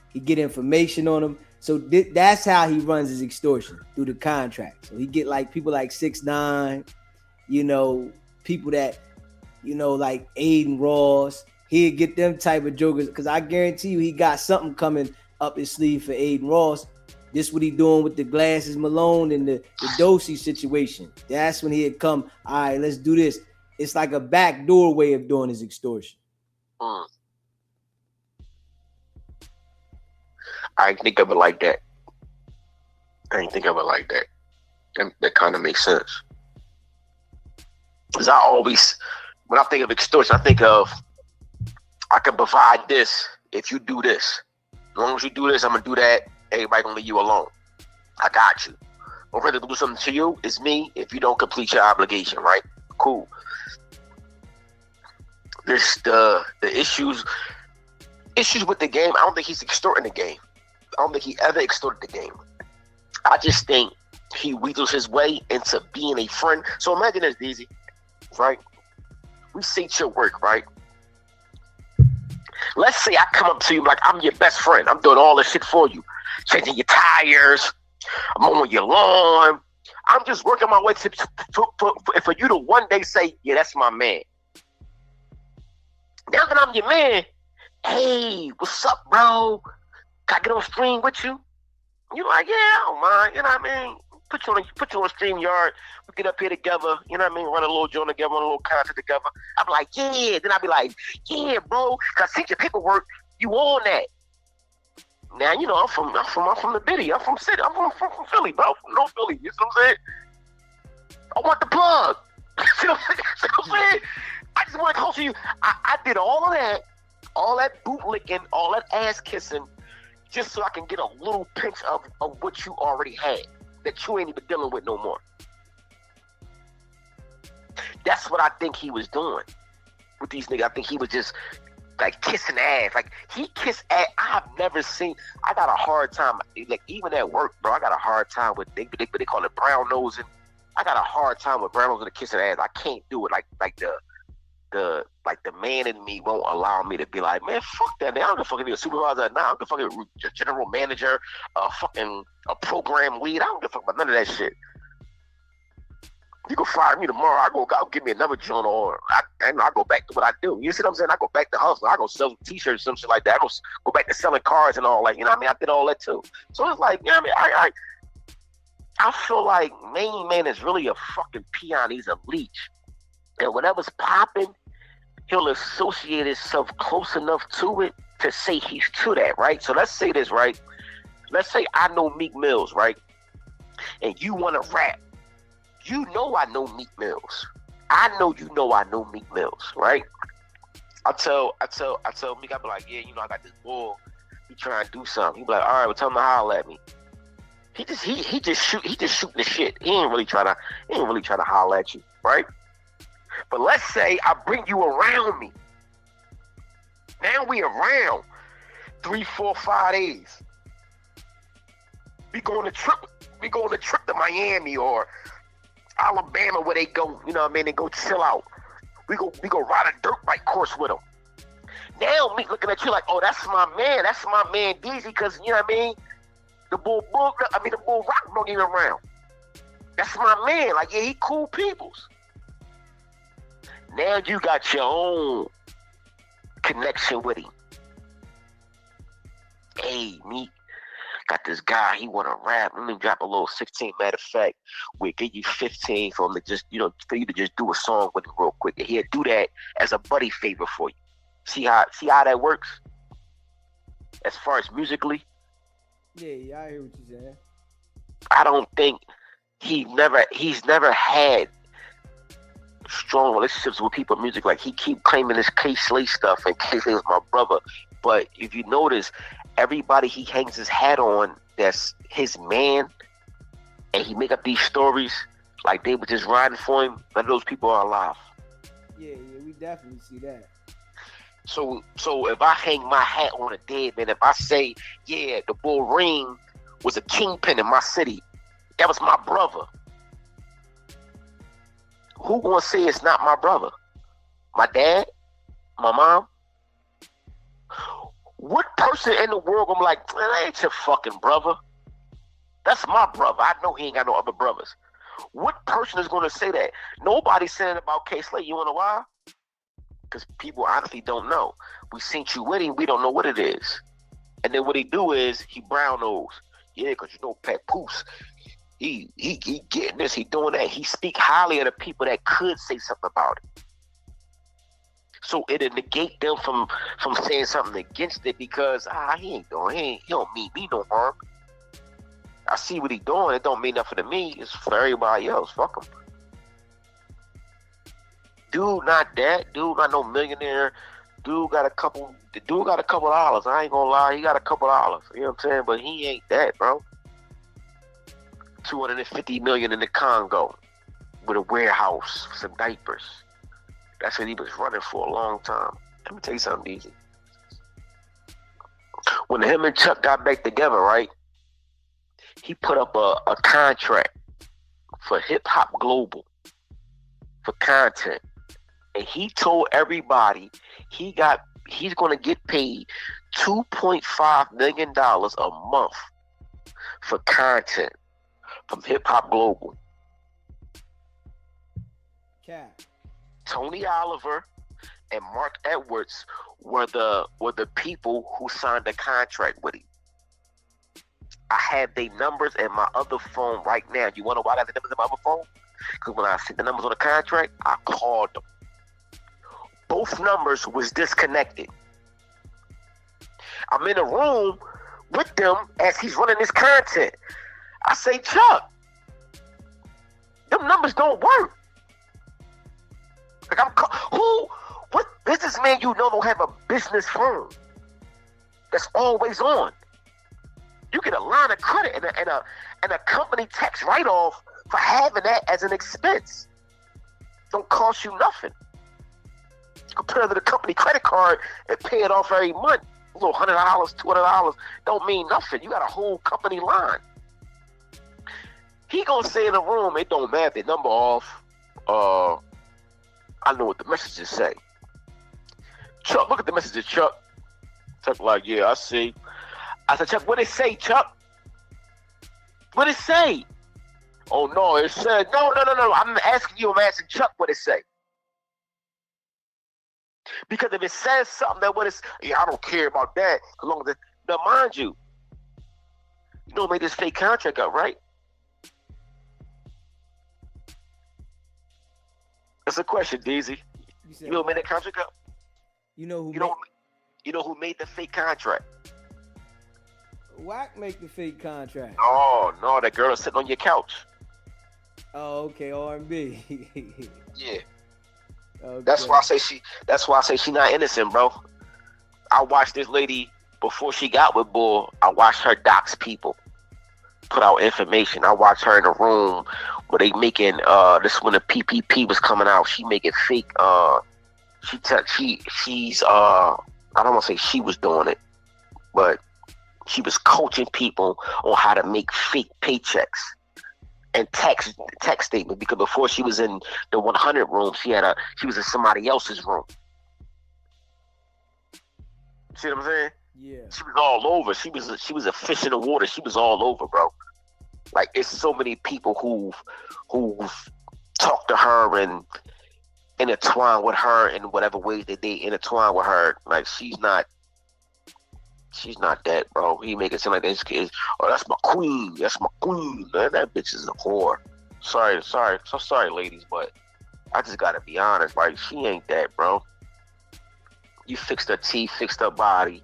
He get information on them. So that's how he runs his extortion, through the contract. So he get like people like 6ix9ine, you know, people that, you know, like Aiden Ross. He'd get them type of jokers, because I guarantee you he got something coming up his sleeve for Aiden Ross. This what he doing with the Glasses Malone and the Dosey situation. That's when he'd come, all right, let's do this. It's like a backdoor way of doing his extortion. I ain't think of it like that. That kind of makes sense. Because I always, when I think of extortion, I think of, I can provide this if you do this. As long as you do this, I'm going to do that. Everybody going to leave you alone. I got you. I'm ready to do something to you. It's me if you don't complete your obligation, right? Cool. This the issues with the game. I don't think he's extorting the game. I don't think he ever extorted the game. I just think he weasels his way into being a friend. So imagine this, Deezy, right? We see your work, right? Let's say I come up to you like I'm your best friend. I'm doing all this shit for you. Changing your tires. I'm mowing your lawn. I'm just working my way for you to one day say, yeah, that's my man. Now that I'm your man, hey, what's up, bro? Can I get on stream with you? You're like, yeah, I don't mind. You know what I mean? Put you on stream yard. We get up here together. You know what I mean? Run a little joint together, run a little content together. I'm like, yeah. Then I'll be like, yeah, bro. Cause I see your paperwork. You on that? Now you know I'm from the Biddy. I'm from City. I'm from Philly, bro. From North Philly. You know what I'm saying? I want the plug. See what I'm saying? I just want to talk to you. I did all that bootlicking, all that ass kissing, just so I can get a little pinch of what you already had that you ain't even dealing with no more. That's what I think he was doing with these niggas. I think he was just like kissing ass. Like he kissed ass. I've never seen. I got a hard time. Like even at work, bro. I got a hard time with they call it brown nosing. I got a hard time with brown nosing and kissing ass. I can't do it. Like the man in me won't allow me to be like, man, fuck that. Man. I don't give a fucking be a supervisor. Nah, I'm gonna fucking general manager, a program lead. I don't give a fuck about none of that shit. You can fire me tomorrow. I'll give me another joint, or I go back to what I do. You see what I'm saying? I go back to hustle. I go sell t-shirts, some shit like that. I go back to selling cars and all. Like, you know what I mean? I did all that too. So it's like, you know what I mean? I feel like Main Man is really a fucking peon. He's a leech. And whatever's popping, he'll associate himself close enough to it to say he's to that, right? So let's say this, right? Let's say I know Meek Mills, right? And you want to rap. You know I know Meek Mills. I know you know I know Meek Mills, right? I tell Meek, I be like, yeah, you know, I got this bull. He trying to do something. He be like, all right, well, tell him to holler at me. He just shooting the shit. He ain't really trying to holler at you, right? But let's say I bring you around me. Now we around 3, 4, 5 days. We going to trip to Miami or Alabama where they go, you know what I mean, they go chill out. We go ride a dirt bike course with them. Now me looking at you like, oh, that's my man Deezy, because you know what I mean? The bull rock don't even around. That's my man. Like, yeah, he cool peoples. Now you got your own connection with him. Hey, Meek, got this guy, he wanna rap. Let me drop a little 16. Matter of fact, we'll give you 15 for him to just, you know, for you to just do a song with him real quick. And he'll do that as a buddy favor for you. See how that works? As far as musically? Yeah, I hear what you're saying. I don't think he's never had strong relationships with people in music. Like, he keep claiming this K Slay stuff, and K Slay is my brother. But if you notice, everybody he hangs his hat on that's his man, and he make up these stories like they were just riding for him, none of those people are alive. Yeah, we definitely see that. So if I hang my hat on a dead man, if I say, yeah, the Bull Ring was a kingpin in my city, that was my brother, who gonna say it's not my brother? My dad? My mom? What person in the world gonna be like, that ain't your fucking brother? That's my brother. I know he ain't got no other brothers. What person is gonna say that? Nobody's saying about K Slay. You wanna why? Because people honestly don't know. We seen you with him, we don't know what it is. And then what he do is he brown nose. Yeah, because you know Pat Poose, he getting this, he doing that. He speak highly of the people that could say something about it. So it'll negate them from saying something against it because he don't mean me no harm. I see what he doing, it don't mean nothing to me. It's for everybody else. Fuck him. Dude not that. Dude not no millionaire. Dude got a couple dollars. I ain't gonna lie, he got a couple dollars. You know what I'm saying? But he ain't that, bro. 250 million in the Congo with a warehouse, some diapers. That's what he was running for a long time. Let me tell you something, Deezy. When him and Chuck got back together, right? He put up a contract for Hip Hop Global for content. And he told everybody he's going to get paid $2.5 million a month for content from Hip Hop Global. Cat. Tony Oliver and Mark Edwards were the people who signed the contract with him. I have their numbers in my other phone right now. You want to know why I got the numbers in my other phone? Because when I sent the numbers on the contract, I called them. Both numbers was disconnected. I'm in a room with them as he's running this content. I say, Chuck, them numbers don't work. Like, what businessman you know don't have a business phone that's always on? You get a line of credit and a company tax write-off for having that as an expense. Don't cost you nothing. Compared to the company credit card and pay it off every month, a little $100, $200 don't mean nothing. You got a whole company line. He gonna say in the room, it don't matter, the number off. I know what the messages say. Chuck, look at the messages, Chuck. Chuck like, yeah, I see. I said, Chuck, what it say, Chuck? What it say? Oh no, it said no. I'm asking Chuck what it say. Because if it says something that what it's, yeah, I don't care about that. As long as it, now mind you, you don't make this fake contract up, right? That's a question, Deezy. You don't make that contract up? You know who? You know who made the fake contract? Whack make the fake contract. Oh no, that girl is sitting on your couch. Oh, okay, R&B. Yeah. That's Okay. why I say she. That's why I say she not innocent, bro. I watched this lady before she got with Bull. I watched her dox people, put out information. I watched her in a room where they making this when the PPP was coming out. She making fake. She's I don't want to say she was doing it, but she was coaching people on how to make fake paychecks and tax statement, because before she was in the 100 room, she was in somebody else's room. See what I'm saying? Yeah. She was all over. She was a fish in the water. She was all over, bro. Like, it's so many people who've talked to her and intertwined with her in whatever ways that they intertwine with her. Like, she's not that, bro. He make it sound like this kid. Oh, that's my queen. That's my queen. Man, that bitch is a whore. Sorry. So sorry, ladies, but I just gotta be honest. Like, she ain't that, bro. You fixed her teeth, fixed her body,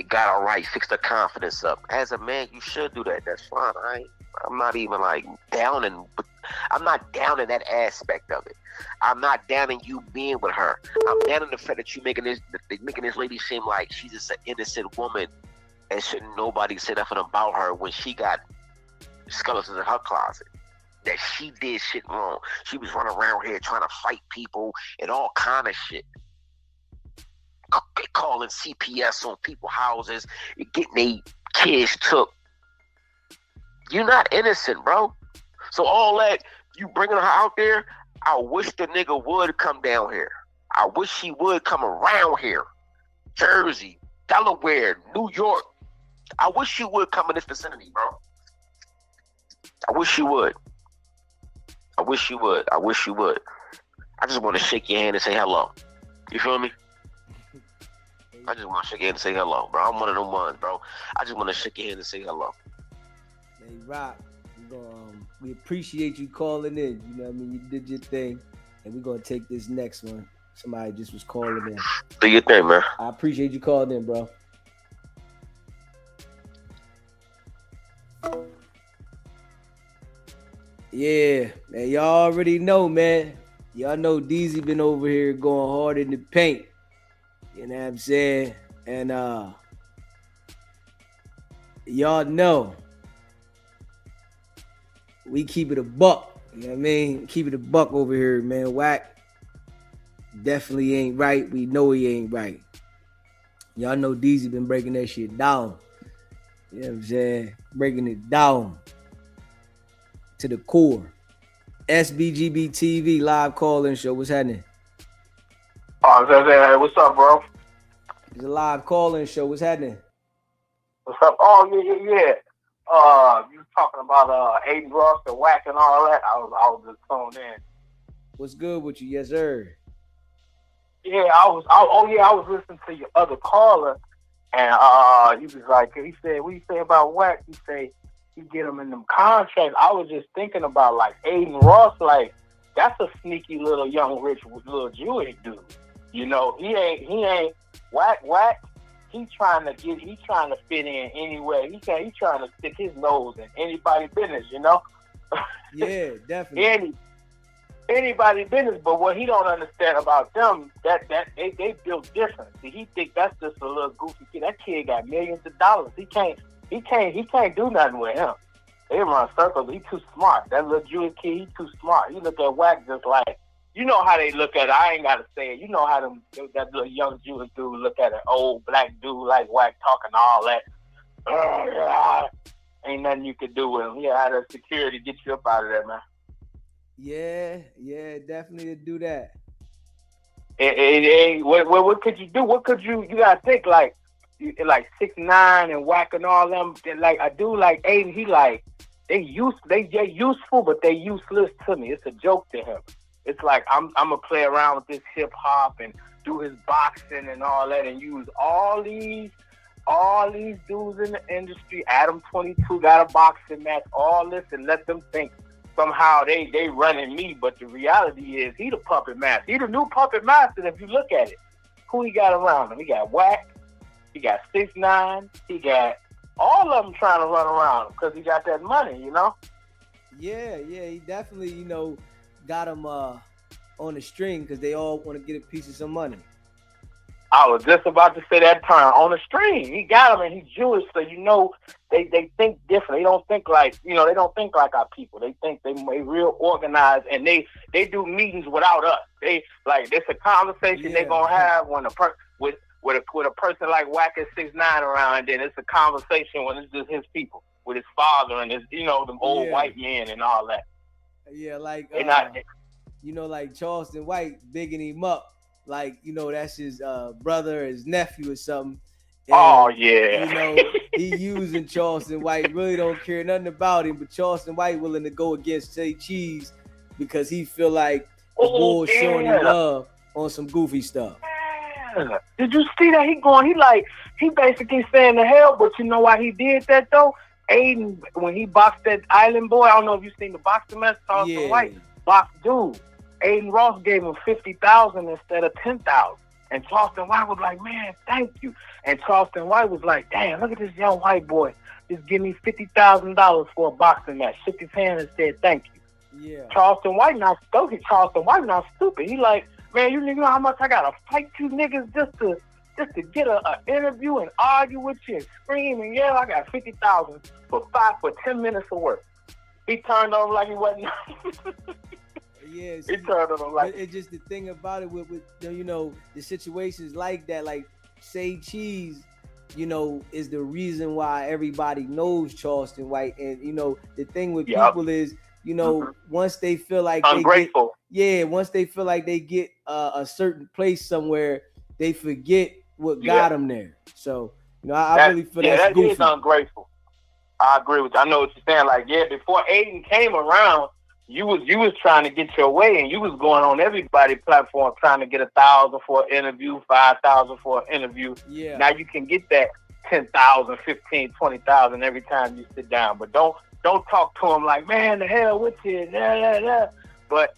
got her right, fixed her confidence up. As a man, you should do that. That's fine. I'm not even like downing. I'm not downing that aspect of it. I'm not downing you being with her. I'm downing the fact that you making this lady seem like she's just an innocent woman and shouldn't nobody say nothing about her when she got skeletons in her closet. That she did shit wrong. She was running around here trying to fight people and all kind of shit. Calling CPS on people's houses, getting their kids took. You're not innocent, bro. So all that, you bringing her out there, I wish the nigga would come down here. I wish he would come around here. Jersey, Delaware, New York. I wish you would come in this vicinity, bro. I wish you would. I wish you would. I just want to shake your hand and say hello. You feel me? I just want to shake your hand and say hello, bro. I'm one of them ones, bro. I just want to shake your hand and say hello. Hey, Rock, we appreciate you calling in. You know what I mean? You did your thing. And we're going to take this next one. Somebody just was calling in. Do your thing, man. I appreciate you calling in, bro. Yeah, man, y'all already know, man. Y'all know Deezy been over here going hard in the paint. You know what I'm saying? And y'all know we keep it a buck. You know what I mean? Keep it a buck over here, man. Whack definitely ain't right. We know he ain't right. Y'all know Deezy been breaking that shit down. You know what I'm saying? Breaking it down to the core. SBGB TV live call-in show. What's happening? Hey, what's up, bro? It's a live call-in show. What's happening? What's up? Oh, yeah. You were talking about Aiden Ross and Whack and all that. I was just tuned in. What's good with you? Yes, sir. Yeah, I was listening to your other caller, and he was like, he said, what you say about Whack? He say, you get him in them contracts. I was just thinking about, like, Aiden Ross, like, that's a sneaky little young rich little Jewish dude. You know, he ain't Whack. He's trying to fit in anywhere. He's trying to stick his nose in anybody's business, you know? Yeah, definitely. Anybody's business, but what he don't understand about them, that they built different. See, he think that's just a little goofy kid. That kid got millions of dollars. He can't do nothing with him. They run circles. He too smart. That little Jewish kid, he too smart. You look at Whack just like, you know how they look at it. I ain't gotta say it. You know how that little young Jewish dude look at an old black dude like Whack talking all that. Ain't nothing you can do with him. He had a security get you up out of there, man. Yeah, definitely to do that. What could you do? What could you gotta think like 6'9" and Whack and all them. Like a dude like Aiden, he like they useful, but they useless to me. It's a joke to him. It's like I'm gonna play around with this hip hop and do his boxing and all that, and use all these dudes in the industry. Adam 22 got a boxing match, all this, and let them think somehow they running me. But the reality is he the puppet master. He the new puppet master if you look at it. who he got around him. He got Wack, he got 6ix9ine, he got all of them trying to run around him because he got that money, you know? Yeah, he definitely, got him on the string because they all want to get a piece of some money. I was just about to say that term, on the string. He got him, and he's Jewish, so they think different. They don't think like they don't think like our people. They think they real organized, and they do meetings without us. They like it's a conversation they gonna have when with a person like Wack and 6ix9ine around, and then it's a conversation when it's just his people with his father and his the old white men and all that. Yeah, like like Charleston White bigging him up. Like, that's his brother, his nephew or something. And, oh, yeah. He using Charleston White, really don't care nothing about him, but Charleston White willing to go against Say Cheese because he feel like the bull showing him love on some goofy stuff. Yeah. Did you see that? He basically saying the hell, but you know why he did that, though? Aiden, when he boxed that Island Boy, I don't know if you seen the boxing match, Charleston White boxed dude. Aiden Ross gave him $50,000 instead of $10,000, and Charleston White was like, "Man, thank you." And Charleston White was like, "Damn, look at this young white boy just give me $50,000 for a boxing match." Shook his hand and said, "Thank you." Yeah. Charleston White not stupid. Not stupid. He like, "Man, you niggas know how much I gotta fight you niggas just to get an interview and argue with you and scream and yell. I got $50,000 for 10 minutes of work." He turned on him like he wasn't. Yeah, he turned on him like. It's just the thing about it with the situations like that, like Say Cheese, is the reason why everybody knows Charleston White, and the thing with people is, once they feel like ungrateful. Once they feel like they get a certain place somewhere, they forget what got them there. So I really feel that's goofy. Is ungrateful. I agree with you. I know what you're saying. Like, before Aiden came around, you was trying to get your way, and you was going on everybody's platform trying to get 1,000 for an interview, 5,000 for an interview. Yeah. Now you can get that 10,000, 15, 20,000 every time you sit down. But don't talk to them like, "Man, the hell with you." But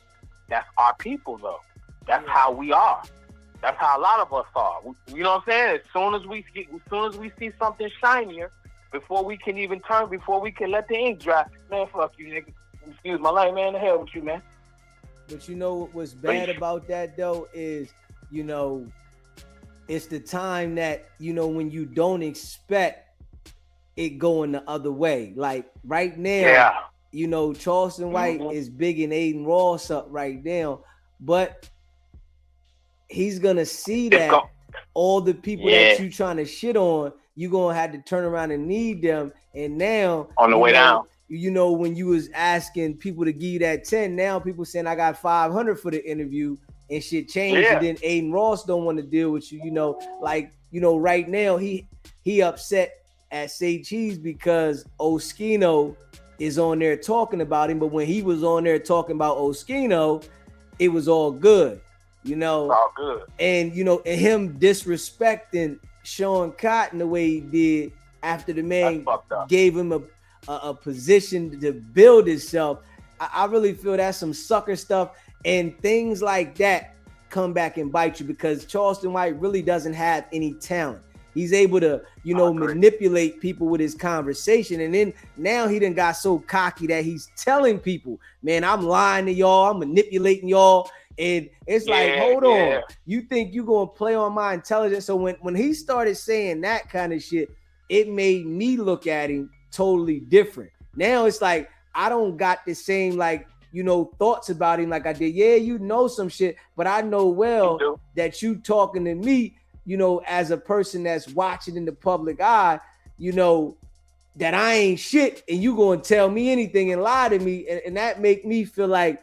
that's our people, though. That's how we are. That's how a lot of us are. You know what I'm saying? As soon as we see something shinier, before we can let the ink dry, man, fuck you, nigga. Excuse my life, man. The hell with you, man. But what's bad about that though is, it's the time that when you don't expect it going the other way. Like right now, Charleston White is bigging Aiden Ross up right now, but he's gonna see that all the people that you trying to shit on, you gonna have to turn around and need them. And now on the way down. When you was asking people to give you that 10, now people saying I got 500 for the interview and shit changed. Yeah. And then Aiden Ross don't want to deal with you. Right now he upset at Say Cheese because Oskino is on there talking about him. But when he was on there talking about Oskino, it was all good. All good. And and him disrespecting Sean Cotton the way he did after the man gave him a position to build himself. I really feel that's some sucker stuff, and things like that come back and bite you because Charleston White really doesn't have any talent. He's able to, manipulate people with his conversation, and then now he done got so cocky that he's telling people, "Man, I'm lying to y'all, I'm manipulating y'all," and it's like, hold on, you think you gonna play on my intelligence? So when he started saying that kind of shit, it made me look at him totally different. Now it's like I don't got the same thoughts about him like I did. Yeah, some shit, but I know well that you talking to me, as a person that's watching in the public eye, that I ain't shit, and you gonna tell me anything and lie to me, and that make me feel like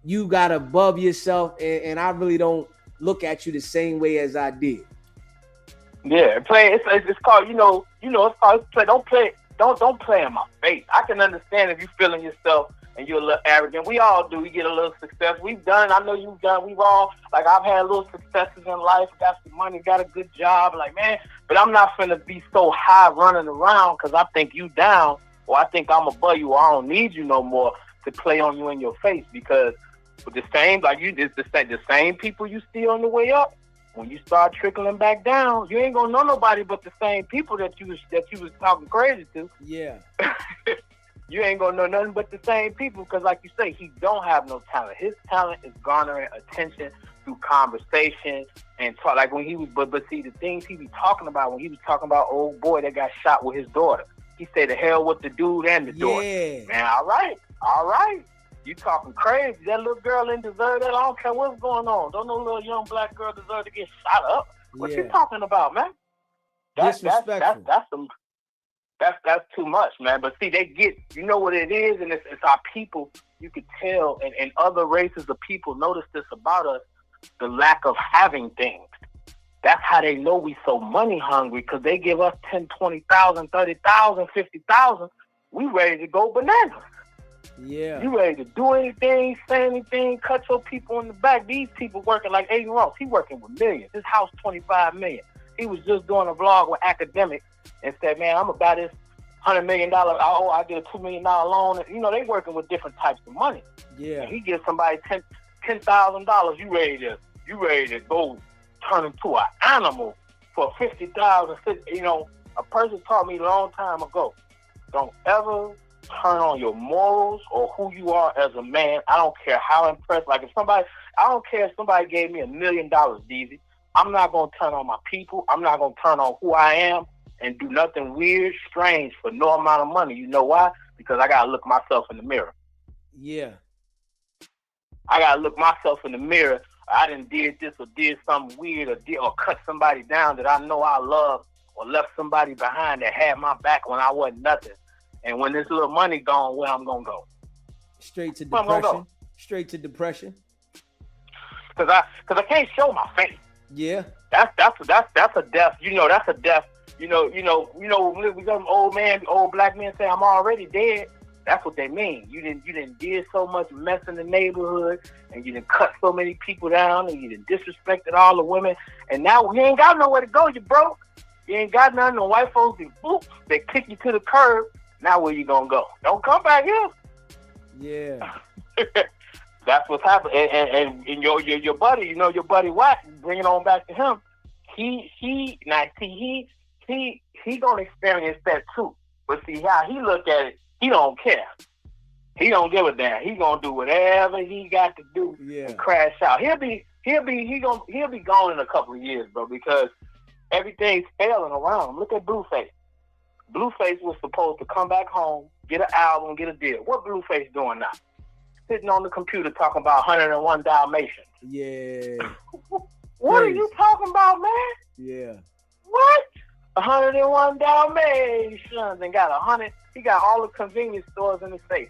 you got above yourself, and I really don't look at you the same way as I did. Yeah, play. It's called it's called play. Don't play. Don't play in my face. I can understand if you feeling yourself and you're a little arrogant. We all do. We get a little success. I know you've done. We've all, I've had little successes in life. Got some money. Got a good job. Man, but I'm not finna be so high running around because I think you down or I think I'm above you or I don't need you no more to play on you in your face because with the same, it's the same people you see on the way up when you start trickling back down, you ain't gonna know nobody but the same people that you was talking crazy to. Yeah. You ain't gonna know nothing but the same people, because like you say, he don't have no talent. His talent is garnering attention through conversation and talk. Like when he was, but see, the things he be talking about, when he was talking about old boy that got shot with his daughter, he said the hell with the dude and the daughter. Man, all right. You talking crazy. That little girl didn't deserve that. I don't care what's going on. Don't no little young black girl deserve to get shot up. What you talking about, man? Disrespectful. That's too much, man. But see, they get, you know what it is, and it's our people. You could tell, and other races of people notice this about us, the lack of having things. That's how they know we so money hungry, because they give us 10, 20,000, 30,000, 50,000. We ready to go bananas. Yeah. You ready to do anything, say anything, cut your people in the back. These people working like Aiden Ross. He working with millions. His house $25 million. He was just doing a vlog with Academic and said, man, I'm gonna buy this $100 million. Oh, I get a $2 million loan. You know, they working with different types of money. Yeah. And he gives somebody $10,000. You ready to go turn into an animal for $50,000. You know, a person taught me a long time ago, don't ever turn on your morals or who you are as a man. I don't care how impressed. Like I don't care if somebody gave me $1 million, Deezy. I'm not going to turn on my people. I'm not going to turn on who I am and do nothing weird, strange for no amount of money. You know why? Because I got to look myself in the mirror. Yeah. I got to look myself in the mirror. I done did this or did something weird or cut somebody down that I know I love, or left somebody behind that had my back when I wasn't nothing. And when this little money gone, where I'm going to go? Straight to depression. Go? Straight to depression. Because I can't show my face. Yeah. That's a death. You know, that's a death. You know, when we got old black men say I'm already dead. That's what they mean. You didn't did so much mess in the neighborhood, and you didn't cut so many people down, and you didn't disrespected all the women, and now you ain't got nowhere to go. You broke. You ain't got nothing. The white folks, they kick you to the curb. Now where you gonna go? Don't come back here. Yeah. That's what's happening. And your buddy, your buddy Watt, bring it on back to him. He gonna experience that too. But see how he look at it, he don't care. He don't give a damn. He gonna do whatever he got to do and crash out. He'll be gone in a couple of years, bro, because everything's failing around him. Look at Blueface. Blueface was supposed to come back home, get an album, get a deal. What Blueface doing now? Sitting on the computer talking about 101 Dalmatians. Yeah. What are you talking about, man? Yeah. What? 101 Dalmatians and got 100. He got all the convenience stores in his face.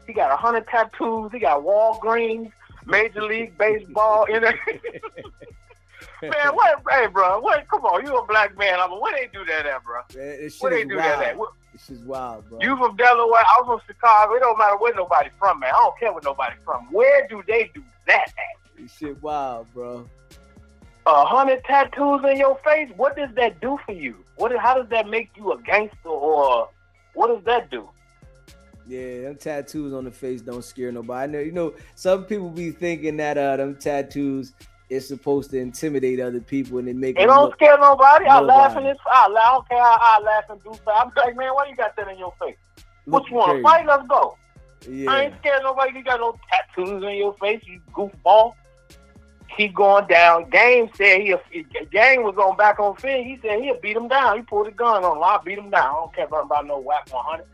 He got 100 tattoos. He got Walgreens, Major League Baseball in it. Man, what? Hey, bro, what? Come on, you a black man. Where they do that at, bro? Where they do that at? This is wild, bro. You from Delaware? I'm from Chicago. It don't matter where nobody from, man. I don't care where nobody from. Where do they do that at? This shit wild, bro. 100 tattoos in your face. What does that do for you? How does that make you a gangster, or what does that do? Yeah, them tattoos on the face don't scare nobody. I know, some people be thinking that them tattoos is supposed to intimidate other people, and it don't scare nobody. I laugh in this. I don't care how I laugh and do stuff. I'm like, man, why you got that in your face? What you want to fight? Let's go. Yeah. I ain't scared of nobody. You got no tattoos in your face, you goofball. Keep going down. Game said Gang was on back on Finn. He said he'll beat him down. He pulled a gun on him. I'll beat him down. I don't care about no whack 100.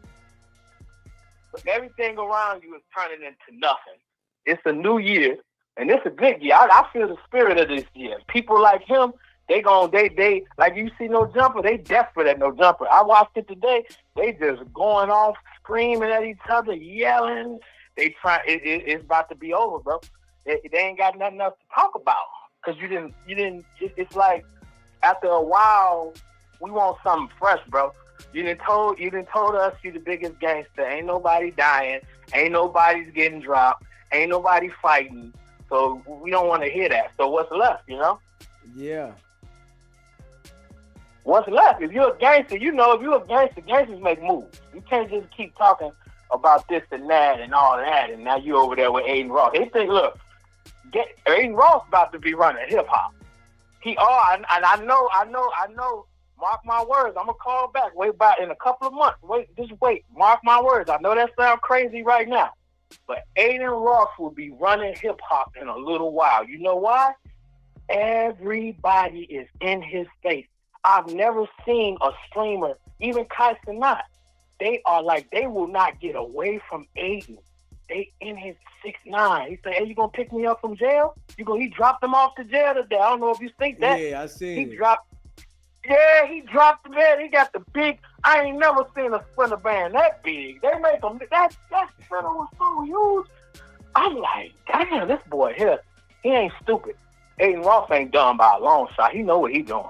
But everything around you is turning into nothing. It's a new year, and it's a good year. I feel the spirit of this year. People like him, they like you see No Jumper. They desperate at No Jumper. I watched it today. They just going off, screaming at each other, yelling. It's about to be over, bro. They ain't got nothing else to talk about, because you didn't. It's like after a while, we want something fresh, bro. You done told us you the biggest gangster. Ain't nobody dying. Ain't nobody's getting dropped. Ain't nobody fighting. So we don't want to hear that. So what's left, Yeah. What's left? If you're a gangster, if you're a gangster, gangsters make moves. You can't just keep talking about this and that and all that, and now you over there with Aiden Ross. They think, look, Aiden Ross about to be running hip hop. And I know. Mark my words. I'm gonna call back. Wait, about in a couple of months. Wait. Mark my words. I know that sounds crazy right now, but Aiden Ross will be running hip hop in a little while. You know why? Everybody is in his face. I've never seen a streamer, even Kai Cenat. They are like they will not get away from Aiden. They in his 6'9". He said, "Hey, you gonna pick me up from jail? He dropped them off to jail today. I don't know if you think that. Yeah, I seen he it. dropped. Yeah, he dropped the bed. He got the big. I ain't never seen a sprinter band that big. They make them. That sprinter was so huge. I'm like, damn, this boy here. He ain't stupid. Aiden Ross ain't dumb by a long shot. He know what he doing.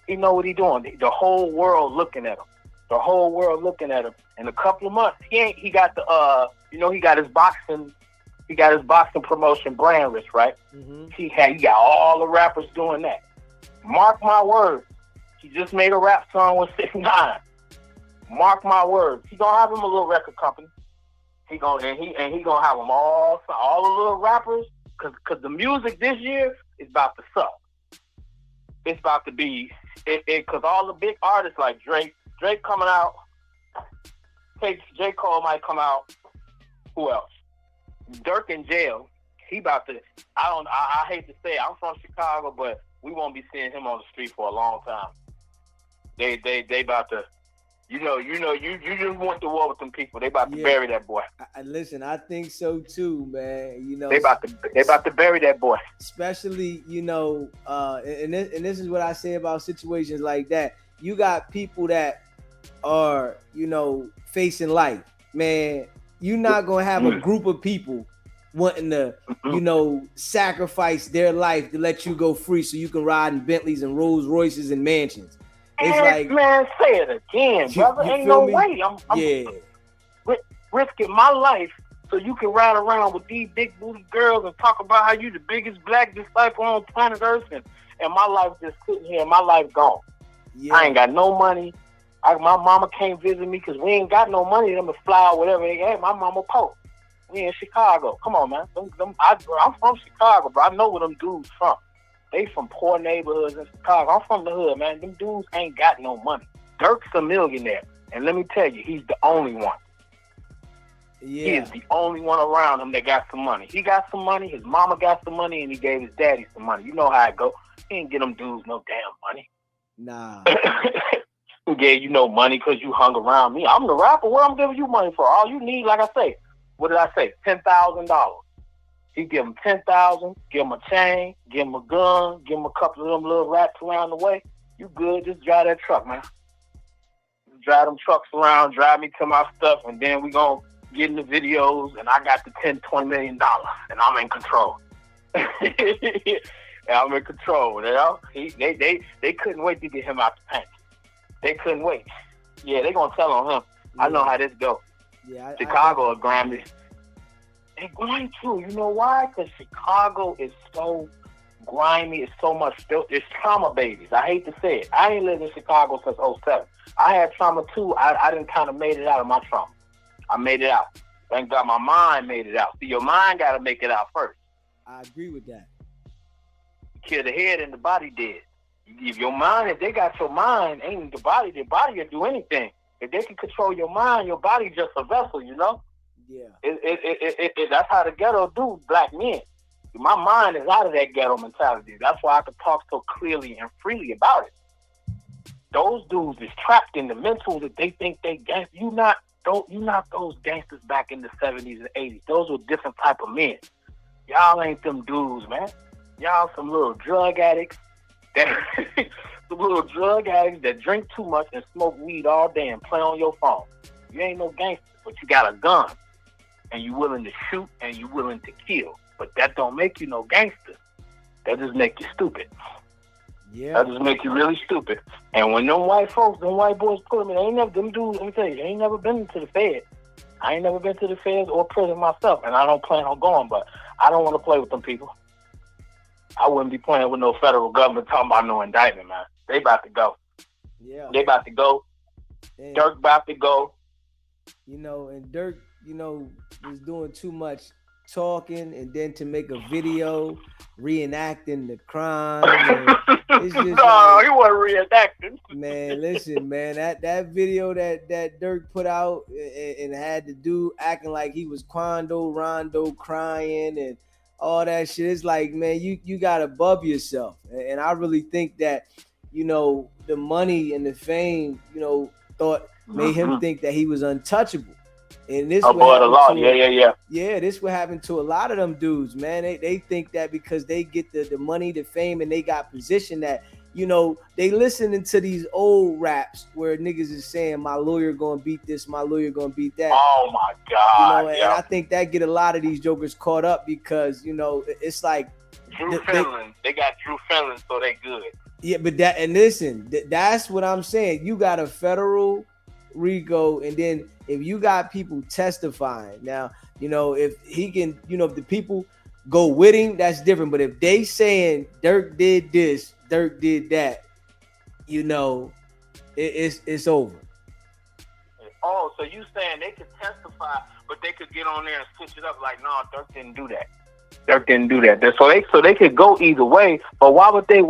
He know what he doing. The whole world looking at him. The whole world looking at him. In a couple of months, he got the he got his boxing. He got his boxing promotion brand risk, right? Mm-hmm. He got all the rappers doing that. Mark my words. He just made a rap song with 6ix9ine. Mark my words. He gonna have him a little record company. He gonna have them all the little rappers. Cause the music this year is about to suck. It's about to be cause all the big artists like Drake coming out. J. Cole might come out. Who else? Dirk in jail. He about to. I hate to say it. I'm from Chicago, but we won't be seeing him on the street for a long time. They about to. You just want to war with them people. They about to bury that boy. Listen, I think so too, man. They about to bury that boy. Especially, and this is what I say about situations like that. You got people that are, facing life, man. You're not gonna have a group of people wanting to, sacrifice their life to let you go free so you can ride in Bentleys and Rolls Royces and mansions. It's like, man, say it again, brother. Ain't no way. I'm risking my life so you can ride around with these big booty girls and talk about how you the biggest black disciple on planet Earth, and my life just sitting here and my life gone. Yeah. I ain't got no money. My mama can't visit me because we ain't got no money. Them to fly or whatever. Hey, my mama poor. We in Chicago. Come on, man. I'm from Chicago, bro. I know where them dudes from. They from poor neighborhoods in Chicago. I'm from the hood, man. Them dudes ain't got no money. Dirk's a millionaire. And let me tell you, he's the only one. Yeah. He is the only one around him that got some money. He got some money, his mama got some money, and he gave his daddy some money. You know how it go. He ain't get them dudes no damn money. Nah. Who gave you no money because you hung around me? I'm the rapper. What I'm giving you money for? All you need, like I say, what did I say? $10,000. He give him $10,000, give him a chain, give him a gun, give him a couple of them little rats around the way. You good? Just drive that truck, man. Drive them trucks around, drive me to my stuff, and then we gonna get in the videos, and I got the $10-20 million, and I'm in control. I'm in control. They couldn't wait to get him out the paint. They couldn't wait. Yeah, they gonna tell on him. Yeah. I know how this go. Yeah, Chicago or Grammy. They're going to. You know why? Because Chicago is so grimy. It's so much filth. It's trauma babies. I hate to say it. I ain't lived in Chicago since 2007. I had trauma too. I didn't kind of made it out of my trauma. I made it out. Thank God my mind made it out. See, your mind got to make it out first. I agree with that. You kill the head and the body dead. If your mind, if they got your mind, ain't the body will do anything. If they can control your mind, your body just a vessel, Yeah. That's how the ghetto do black men. My mind is out of that ghetto mentality. That's why I can talk so clearly and freely about it. Those dudes is trapped in the mental that they think they gangsters. You not those gangsters back in the 70s and 80s. Those were different type of men. Y'all ain't them dudes, man. Y'all some little drug addicts that drink too much and smoke weed all day and play on your phone. You ain't no gangster, but you got a gun and you willing to shoot and you willing to kill. But that don't make you no gangster. That just make you stupid. Yeah. That just make you really stupid. And when them white boys put them in, ain't never them dudes. Let me tell you, they ain't never been to the Fed. I ain't never been to the Feds or prison myself, and I don't plan on going. But I don't want to play with them people. I wouldn't be playing with no federal government talking about no indictment, man. They about to go. Yeah. They about to go. And Dirk about to go. And Dirk, was doing too much talking, and then to make a video reenacting the crime, and it's just No, like, he wasn't reenacting. man, listen, man, that video that Dirk put out, and had the dude acting like he was Quando Rondo crying and all that shit. It's like, man, you gotta bub yourself. And I really think that, the money and the fame, thought made him think that he was untouchable. And this what Above the happened law. to yeah, this what happened to a lot of them dudes, man. They think that because they get the money, the fame, and they got position, that they listening to these old raps where niggas is saying, my lawyer gonna beat this, my lawyer gonna beat that. Oh my God. And I think that get a lot of these jokers caught up because, it's like Drew Finland. They got Drew Finland, so they good. Yeah, but listen, that's what I'm saying. You got a federal RICO, and then if you got people testifying, now, if he can, if the people go with him, that's different. But if they saying Dirk did this, Dirk did that, it's over. Oh, so you saying they could testify, but they could get on there and switch it up like, no, Dirk didn't do that. Dirk didn't do that. So they could go either way. But why would they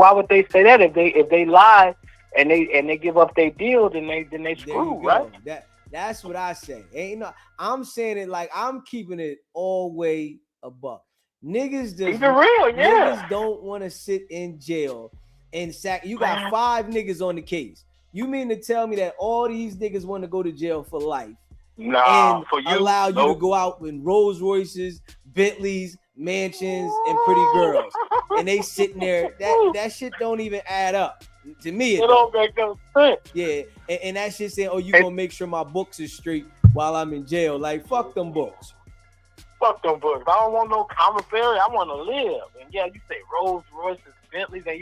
say that if they lie and they give up their deal, then they screw, right? That's what I say. I'm saying it like I'm keeping it all way above. Niggas niggas don't want to sit in jail and sack. You got 5 niggas on the case. You mean to tell me that all these niggas want to go to jail for life? Nah, and for you, allow you to go out in Rolls Royces, Bentleys, mansions, and pretty girls, and they sitting there. That shit don't even add up to me. It don't make no sense. Yeah, and that shit saying, "Oh, you gonna make sure my books is straight while I'm in jail?" Like, fuck them books. Fuck them books. I don't want no common failure. I want to live. And yeah, you say Rolls Royces, Bentleys, and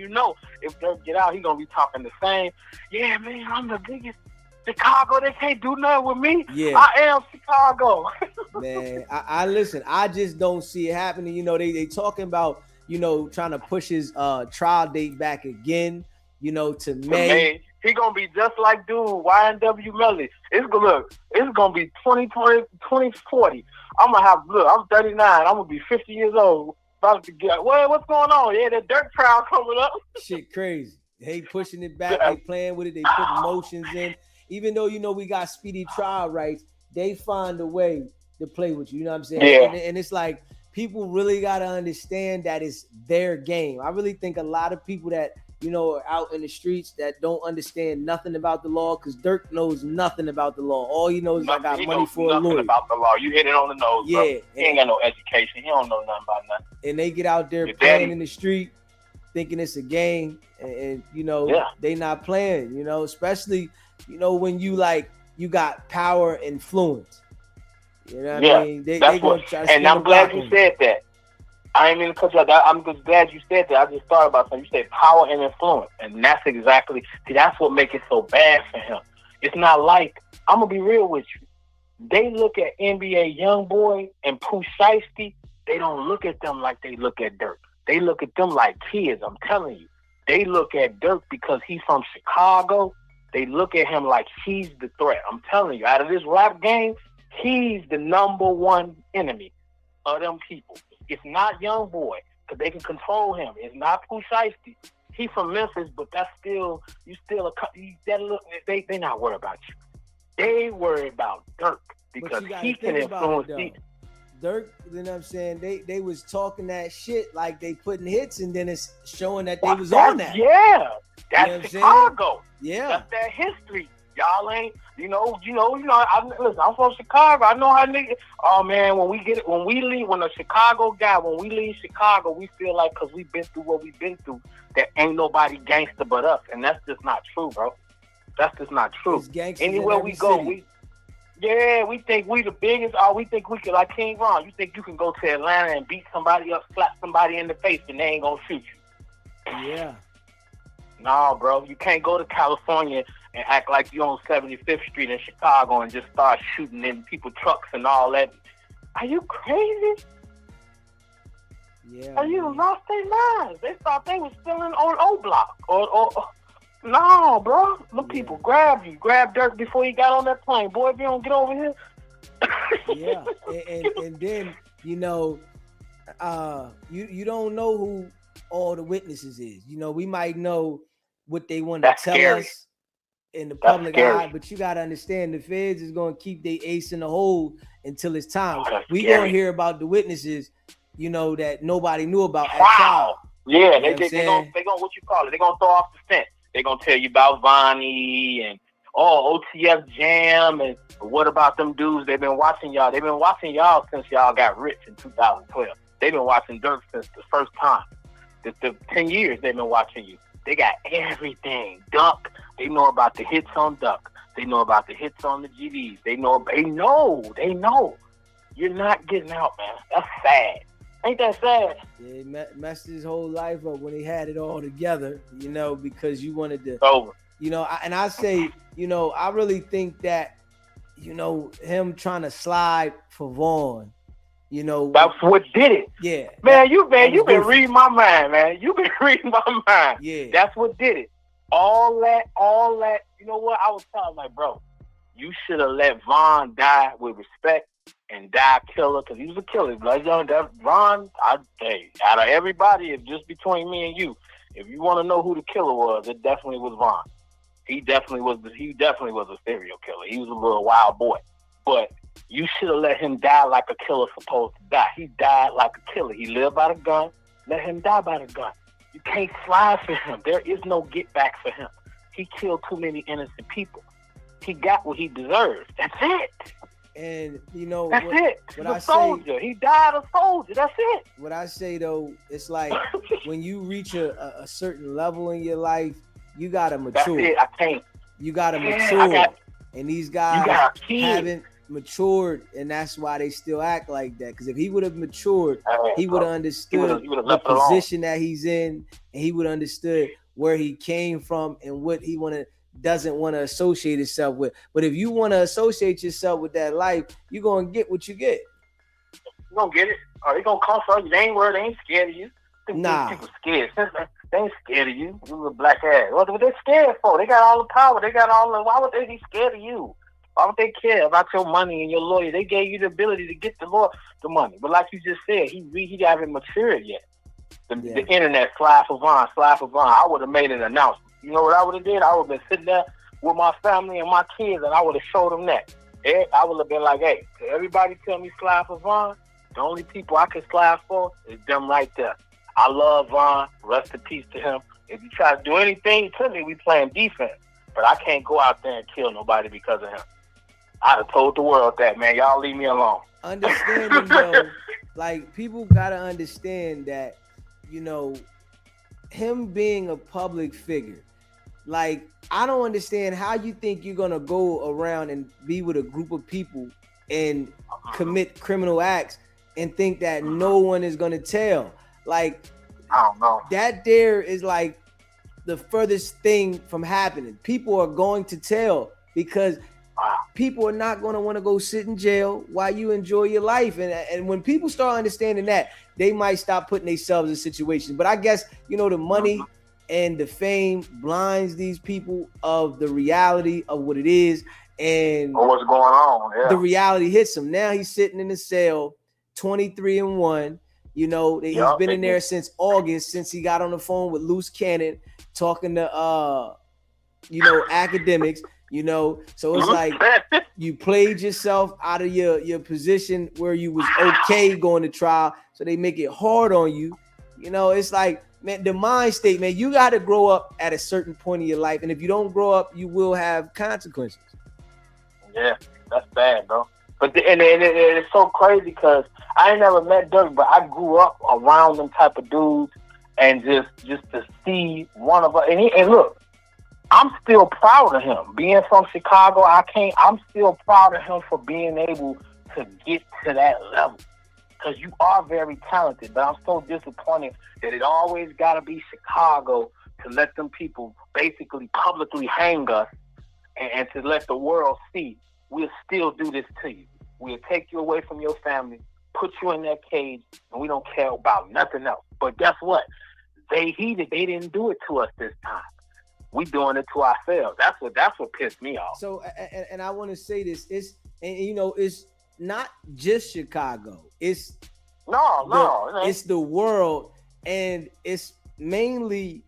if Dirk get out, he gonna be talking the same. Yeah, man, I'm the biggest. Chicago, they can't do nothing with me. Yeah, I am Chicago. Man, I listen. I just don't see it happening. They talking about trying to push his trial date back again. To May. He gonna be just like dude YNW Melly. It's gonna be 2040. I'm 39. I'm gonna be 50 years old. About to get what's going on? Yeah, the Dirk trial coming up. Shit crazy. They pushing it back. They playing with it. They putting motions in. Even though we got speedy trial rights, they find a way to play with you. You know what I'm saying? Yeah. And it's like people really gotta understand that it's their game. I really think a lot of people that are out in the streets that don't understand nothing about the law, because Dirk knows nothing about the law. All he knows is I got money for a lawyer. About the law, you hit it on the nose. Yeah, bro. He ain't got no education. He don't know nothing about nothing. And they get out there playing in the street, thinking it's a game, and they not playing. Especially. When you got power influence. You know what I mean? They gonna try to and I'm glad you said that. I ain't mean to cut you out. I'm just glad you said that. I just thought about something. You said power and influence. And that's exactly, that's what makes it so bad for him. It's not like, I'm going to be real with you. They look at NBA Youngboy and Pooh Shiesty. They don't look at them like they look at Dirk. They look at them like kids, I'm telling you. They look at Dirk because he's from Chicago. They look at him like he's the threat. I'm telling you, out of this rap game, he's the number one enemy of them people. It's not Youngboy, because they can control him. It's not Pooh Shiesty. He from Memphis, but that's still, they not worried about you. They worry about Dirk, because he can influence Dirk, you know what I'm saying? They was talking that shit like they putting hits, and then it's showing that they was on that. Yeah, that's Chicago. Yeah, that's that history. Y'all ain't, I'm from Chicago. I know how niggas. Oh man, when we leave Chicago, we feel like, because we've been through what we've been through, that ain't nobody gangster but us, and that's just not true, bro. That's just not true. Anywhere we go, we think we the biggest. Or we think we could, like King Ron. You think you can go to Atlanta and beat somebody up, slap somebody in the face, and they ain't gonna shoot you? Yeah. Nah, bro, you can't go to California and act like you on 75th Street in Chicago and just start shooting in people's trucks and all that. Are you crazy? Yeah. Are you lost their minds? They thought they was still on O Block. Or no, bro. Them people grab Dirk before he got on that plane. Boy, if you don't get over here. Yeah, and then you know, you don't know who all the witnesses is. You know, we might know what they want to That's tell scary. us in the That's public eye, scary. but you gotta understand the feds is gonna keep their ace in the hole until it's time. Oh, that's We gonna scary. hear about the witnesses, you know, that nobody knew about at trial. Wow. Yeah, You know what I'm saying? they gonna what you call it? They gonna throw off the fence. They gonna tell you about Vonnie and OTF Jam and what about them dudes? They've been watching y'all. They've been watching y'all since y'all got rich in 2012. They've been watching Dirk since the first time. The 10 years they've been watching you. They got everything. Duck. They know about the hits on Duck. They know about the hits on the GDs. They know. You're not getting out, man. That's sad. Ain't that sad? Yeah, he messed his whole life up when he had it all together, you know, because you wanted to, It's over. you know, and I say, you know, I really think that, you know, him trying to slide for Vaughn, you know, That's what did it. yeah, Man, you've been goofy. reading my mind, man. You've been reading my mind. Yeah, That's what did it. All that. You know what? I was telling like, bro, you should have let Vaughn die with respect and die killer because he was a killer. Like, Vaughn, out of everybody, if just between me and you, if you want to know who the killer was, it definitely was Vaughn. He definitely was a serial killer. He was a little wild boy. But you should have let him die like a killer's supposed to die. He died like a killer. He lived by the gun. Let him die by the gun. You can't slide for him. There is no get back for him. He killed too many innocent people. He got what he deserved. That's it. and you know, That's it. what He's I a soldier. He died a soldier. That's it. what I say though, it's like when you reach a certain level in your life, you gotta That's mature. it. I can't. You gotta Yeah, mature, and these You guys got a kid. haven't matured, and that's why they still act like that. Because if he would have matured, he would have understood he would've the left it alone. position that he's in, and he would have understood where he came from and what he doesn't want to associate himself with. But if you want to associate yourself with that life, you're gonna get what you get. You gonna get it. Or they gonna come for you. They ain't worried. They ain't scared of you. Nah. People scared. They ain't scared of you. You a black ass. What are they scared for? They got all the power. They got all the. Why would they be scared of you? Why would they care about your money and your lawyer? They gave you the ability to get the money. But like you just said, he haven't matured yet. The internet slide for Vaughn. I would have made an announcement. You know what I would have did? I would have been sitting there with my family and my kids, and I would have showed them that. I would have been like, hey, everybody tell me slide for Vaughn. The only people I can slide for is them right there. I love Vaughn. Rest in peace to him. If you try to do anything to me, we playing defense. But I can't go out there and kill nobody because of him. I'd have told the world that, man. Y'all leave me alone. Understanding though, like people gotta understand that, you know, him being a public figure, like I don't understand how you think you're gonna go around and be with a group of people and commit criminal acts and think that no one is gonna tell. Like, I don't know. That there is like the furthest thing from happening. People are going to tell because people are not going to want to go sit in jail while you enjoy your life. And when people start understanding that, they might stop putting themselves in situations. But I guess, you know, the money and the fame blinds these people of the reality of what it is. And what's going on? Yeah. The reality hits him. Now he's sitting in the cell, 23-1. You know, he's been in there since August, since he got on the phone with Loose Cannon, talking to, you know, academics, you know. So it's like you played yourself out of your position where you was okay going to trial. So they make it hard on you. You know, it's like, man, the mind state, man, you got to grow up at a certain point in your life. And if you don't grow up, you will have consequences. Yeah, that's bad, bro. But it's so crazy because I ain't never met Dirk, but I grew up around them type of dudes, and just to see one of us. And look, I'm still proud of him. Being from Chicago, I'm still proud of him for being able to get to that level. Because you are very talented, but I'm so disappointed that it always got to be Chicago to let them people basically publicly hang us and to let the world see we'll still do this to you. We'll take you away from your family, put you in that cage, and we don't care about nothing else. But guess what? They didn't do it to us this time. We doing it to ourselves. That's what pissed me off. So, and I want to say this, it's not just Chicago. It's No. It's the world, and it's mainly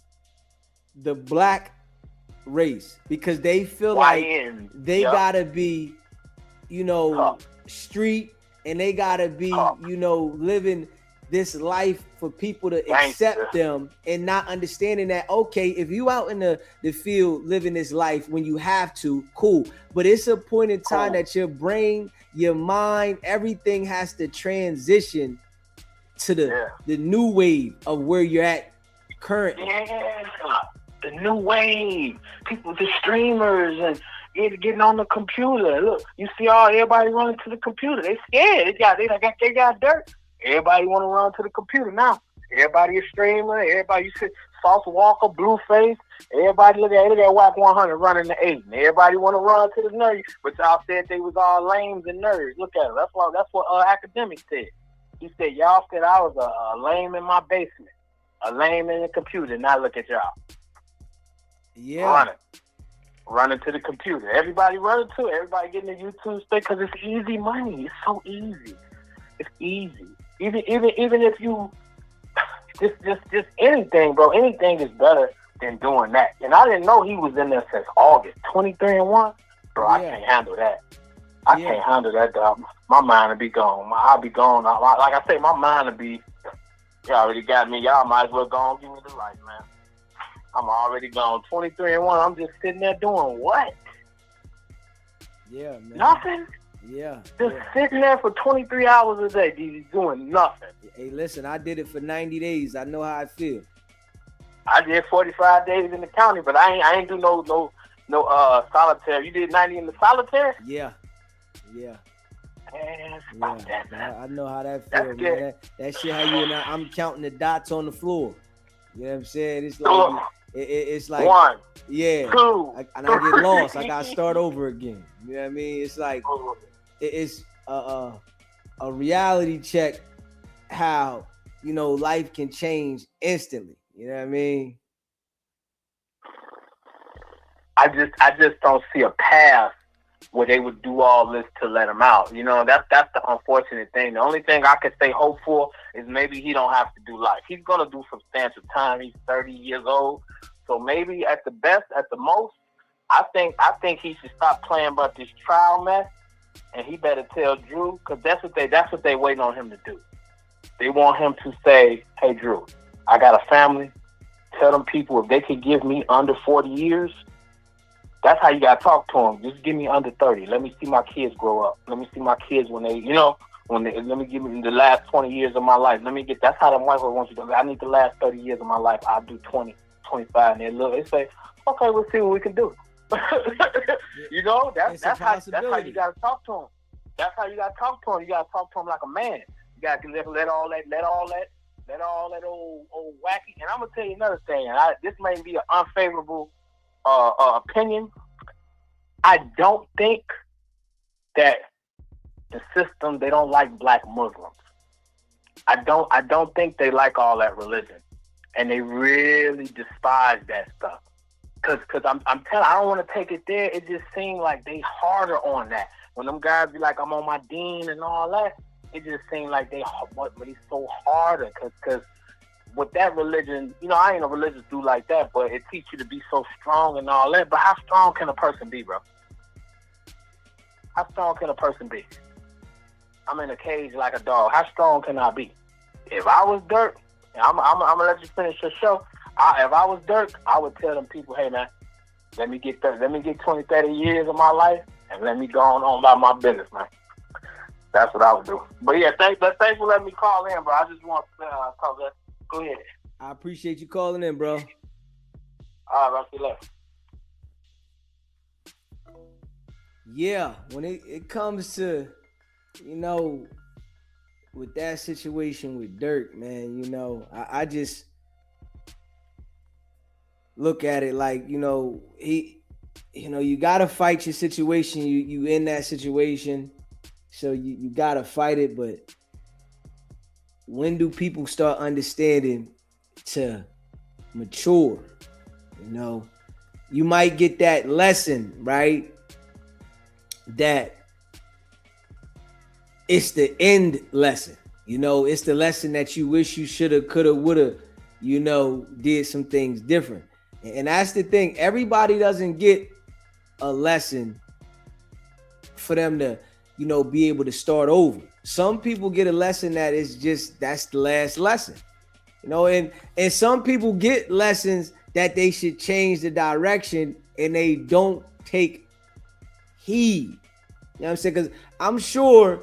the black race because they feel like they gotta be, Tough. street, and they gotta be, Tough. living this life for people to Gangster. accept them, and not understanding that, okay, if you out in the field living this life when you have to, cool, but it's a point in time that your brain, your mind, everything has to transition to the new wave of where you're at currently. Yeah, the new wave. People, the streamers, and getting on the computer. Look, you see everybody running to the computer. They scared. They got dirt. Everybody want to run to the computer now. Everybody a streamer. Everybody, you see Sauce Walker, Blueface. Everybody look at Whack 100 running the 8. And everybody want to run to the nerds. But y'all said they was all lames and nerds. Look at it. That's what academics said. He said y'all said I was a lame in my basement, a lame in the computer. Now look at y'all. Yeah. Running to the computer. Everybody running to it. Everybody getting the YouTube stick because it's easy money. It's so easy. It's easy. Even if you just anything, bro. Anything is better than doing that. And I didn't know he was in there since August. 23-1. Bro, I can't handle that. I can't handle that, dog. My mind will be gone. I'll be gone. Like I say, my mind will be. Y'all already got me. Y'all might as well go on, give me the light, man. I'm already gone. 23-1. I'm just sitting there doing what? Yeah, man. Nothing. Yeah. Just sitting there for 23 hours a day, Deezy, doing nothing. Hey, listen, I did it for 90 days. I know how I feel. I did 45 days in the county, but I ain't do no solitaire. You did 90 in the solitaire? Yeah. Man, stop that, man. I know how that feels, man. That shit how you and I'm counting the dots on the floor. You know what I'm saying? It's like it's like 1, yeah. 2, and I get lost. I gotta start over again. You know what I mean? It's like it's a reality check how life can change instantly. You know what I mean? I just don't see a path where they would do all this to let him out. That's the unfortunate thing. The only thing I can stay hopeful is maybe he don't have to do life. He's gonna do substantial time. He's 30 years old, so maybe at the best, at the most, I think he should stop playing about this trial mess, and he better tell Drew, because that's what they waiting on him to do. They want him to say, "Hey, Drew, I got a family. Tell them people if they could give me under 40 years." That's how you gotta talk to them. Just give me under 30. Let me see my kids grow up. Let me see my kids let me give me the last 20 years of my life. That's how the white boy wants you to do. I need the last 30 years of my life. I'll do 20, 25. And they say, okay, we'll see what we can do. That's how you gotta talk to them. That's how you gotta talk to them. You gotta talk to them like a man. You gotta let all that old wacky. And I'm gonna tell you another thing. This may be an unfavorable opinion. I don't think that the system, they don't like black Muslims. I don't think they like all that religion, and they really despise that stuff. Cause I'm telling, I don't want to take it there. It just seems like they harder on that. When them guys be like, I'm on my deen and all that, it just seems like they so harder. Cause with that religion, I ain't a religious dude like that, but it teaches you to be so strong and all that. But how strong can a person be, bro? How strong can a person be? I'm in a cage like a dog. How strong can I be? If I was Dirk, I'm gonna let you finish your show. If I was Dirk, I would tell them people, hey man, let me get 20, 30 years of my life, and let me go on about my business, man. That's what I would do. But yeah, thanks for letting me call in, bro. I just want to talk that. Go ahead. I appreciate you calling in, bro. All right, see you later. Yeah, when it comes to, with that situation with Dirk, man, I just look at it like, you gotta fight your situation. You in that situation, so you gotta fight it. But when do people start understanding to mature? You might get that lesson, right? That it's the end lesson. You know, it's the lesson that you wish you shoulda, coulda, woulda, you know, did some things different. And that's the thing. Everybody doesn't get a lesson for them to, you know, be able to start over. Some people get a lesson that is just, that's the last lesson. You know, and some people get lessons that they should change the direction and they don't take heed. You know what I'm saying? Because I'm sure,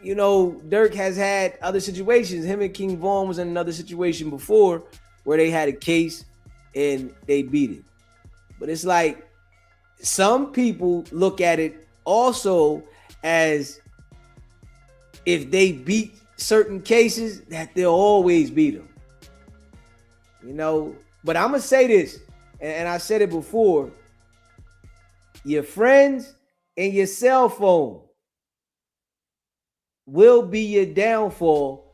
you know, Dirk has had other situations. Him and King Vaughn was in another situation before where they had a case and they beat it. But it's like some people look at it also as if they beat certain cases that they'll always beat them. You know, but I'm going to say this, and I said it before, your friends and your cell phone will be your downfall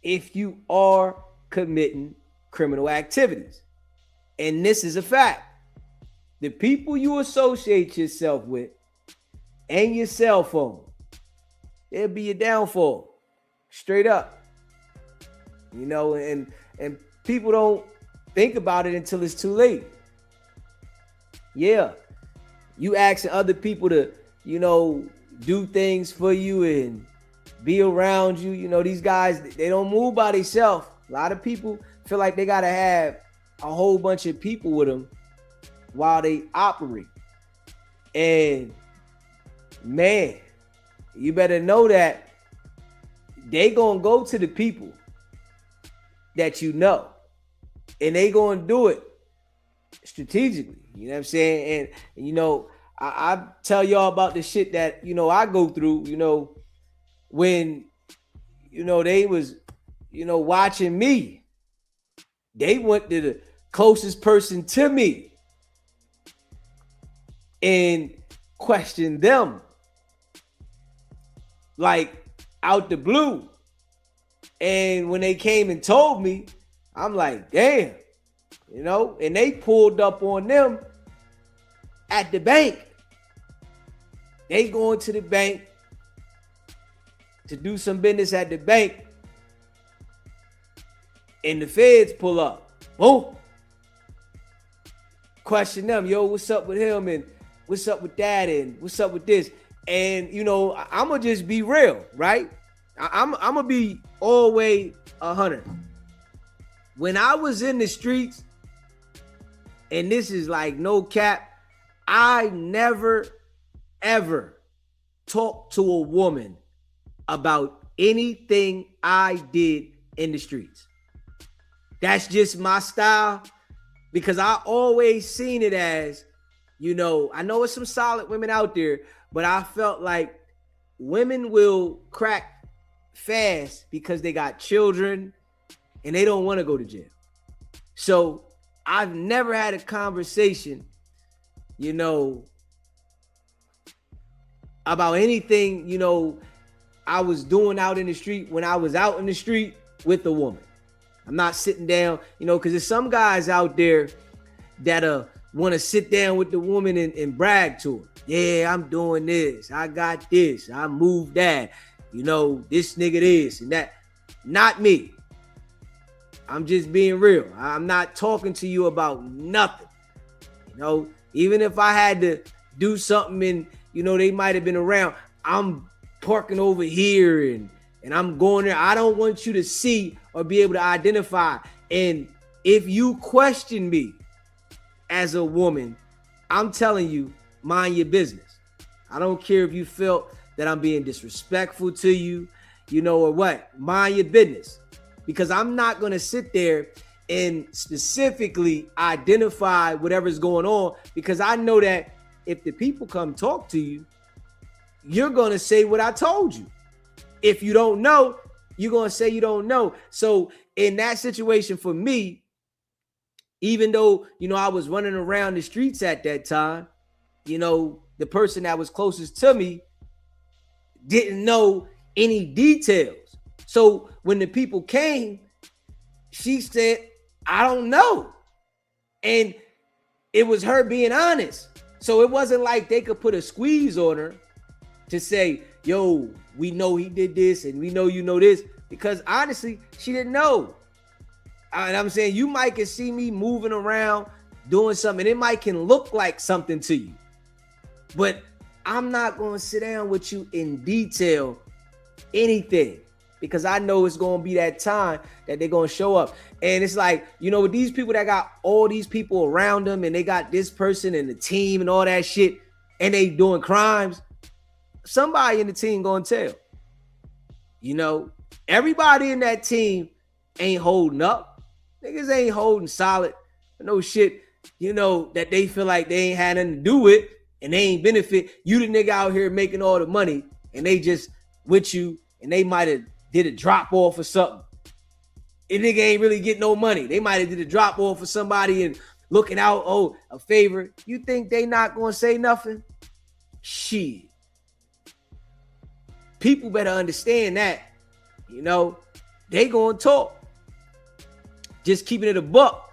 if you are committing criminal activities. And this is a fact. The people you associate yourself with and your cell phone, they'll be your downfall. Straight up. You know, and people don't think about it until it's too late. Yeah. You asking other people to, you know, do things for you and be around you. You know, these guys, they don't move by themselves. A lot of people feel like they got to have a whole bunch of people with them while they operate. And man, you better know that they gonna go to the people that you know, and they gonna do it strategically. You know what I'm saying? And you know, I tell y'all about the shit that, you know, I go through, you know, when, you know, they was, you know, watching me. They went to the closest person to me and questioned them like out the blue. And when they came and told me, I'm like, damn, you know, and they pulled up on them at the bank. They going to the bank to do some business at the bank, and the feds pull up. Oh, question them, yo, what's up with him, and what's up with that, and what's up with this? And you know, I'm gonna just be real, right? I'm gonna be always 100. When I was in the streets, and this is like no cap, I never ever talked to a woman about anything I did in the streets. That's just my style, because I always seen it as, you know, I know it's some solid women out there, but I felt like women will crack fast because they got children and they don't want to go to jail. So I've never had a conversation, you know, about anything, you know, I was doing out in the street when I was out in the street with a woman. I'm not sitting down, you know, because there's some guys out there that want to sit down with the woman and brag to her. Yeah, I'm doing this. I got this. I moved that. You know, this nigga this and that. Not me. I'm just being real. I'm not talking to you about nothing. You know, even if I had to do something and, you know, they might have been around, I'm parking over here and I'm going there. I don't want you to see or be able to identify. And if you question me as a woman, I'm telling you, mind your business. I don't care if you felt that I'm being disrespectful to you, you know, or what. Mind your business. Because I'm not going to sit there and specifically identify whatever's going on, because I know that if the people come talk to you, you're going to say what I told you. If you don't know, you're going to say you don't know. So in that situation for me, even though, you know, I was running around the streets at that time, you know, the person that was closest to me didn't know any details. So when the people came, she said, I don't know. And it was her being honest. So it wasn't like they could put a squeeze on her to say, yo, we know he did this and we know you know this. because honestly, she didn't know. And I'm saying you might can see me moving around, doing something, and it might can look like something to you. But I'm not going to sit down with you in detail anything because I know it's going to be that time that they're going to show up. And it's like, you know, with these people that got all these people around them and they got this person and the team and all that shit and they doing crimes, somebody in the team going to tell. You know, everybody in that team ain't holding up. Niggas ain't holding solid. No shit, you know, that they feel like they ain't had nothing to do with and they ain't benefit. You the nigga out here making all the money and they just with you and they might have did a drop off or something. And nigga ain't really getting no money. They might have did a drop off for somebody and looking out, oh, a favor. You think they not gonna say nothing? Shit. People better understand that. You know, they gonna talk. Just keeping it a buck.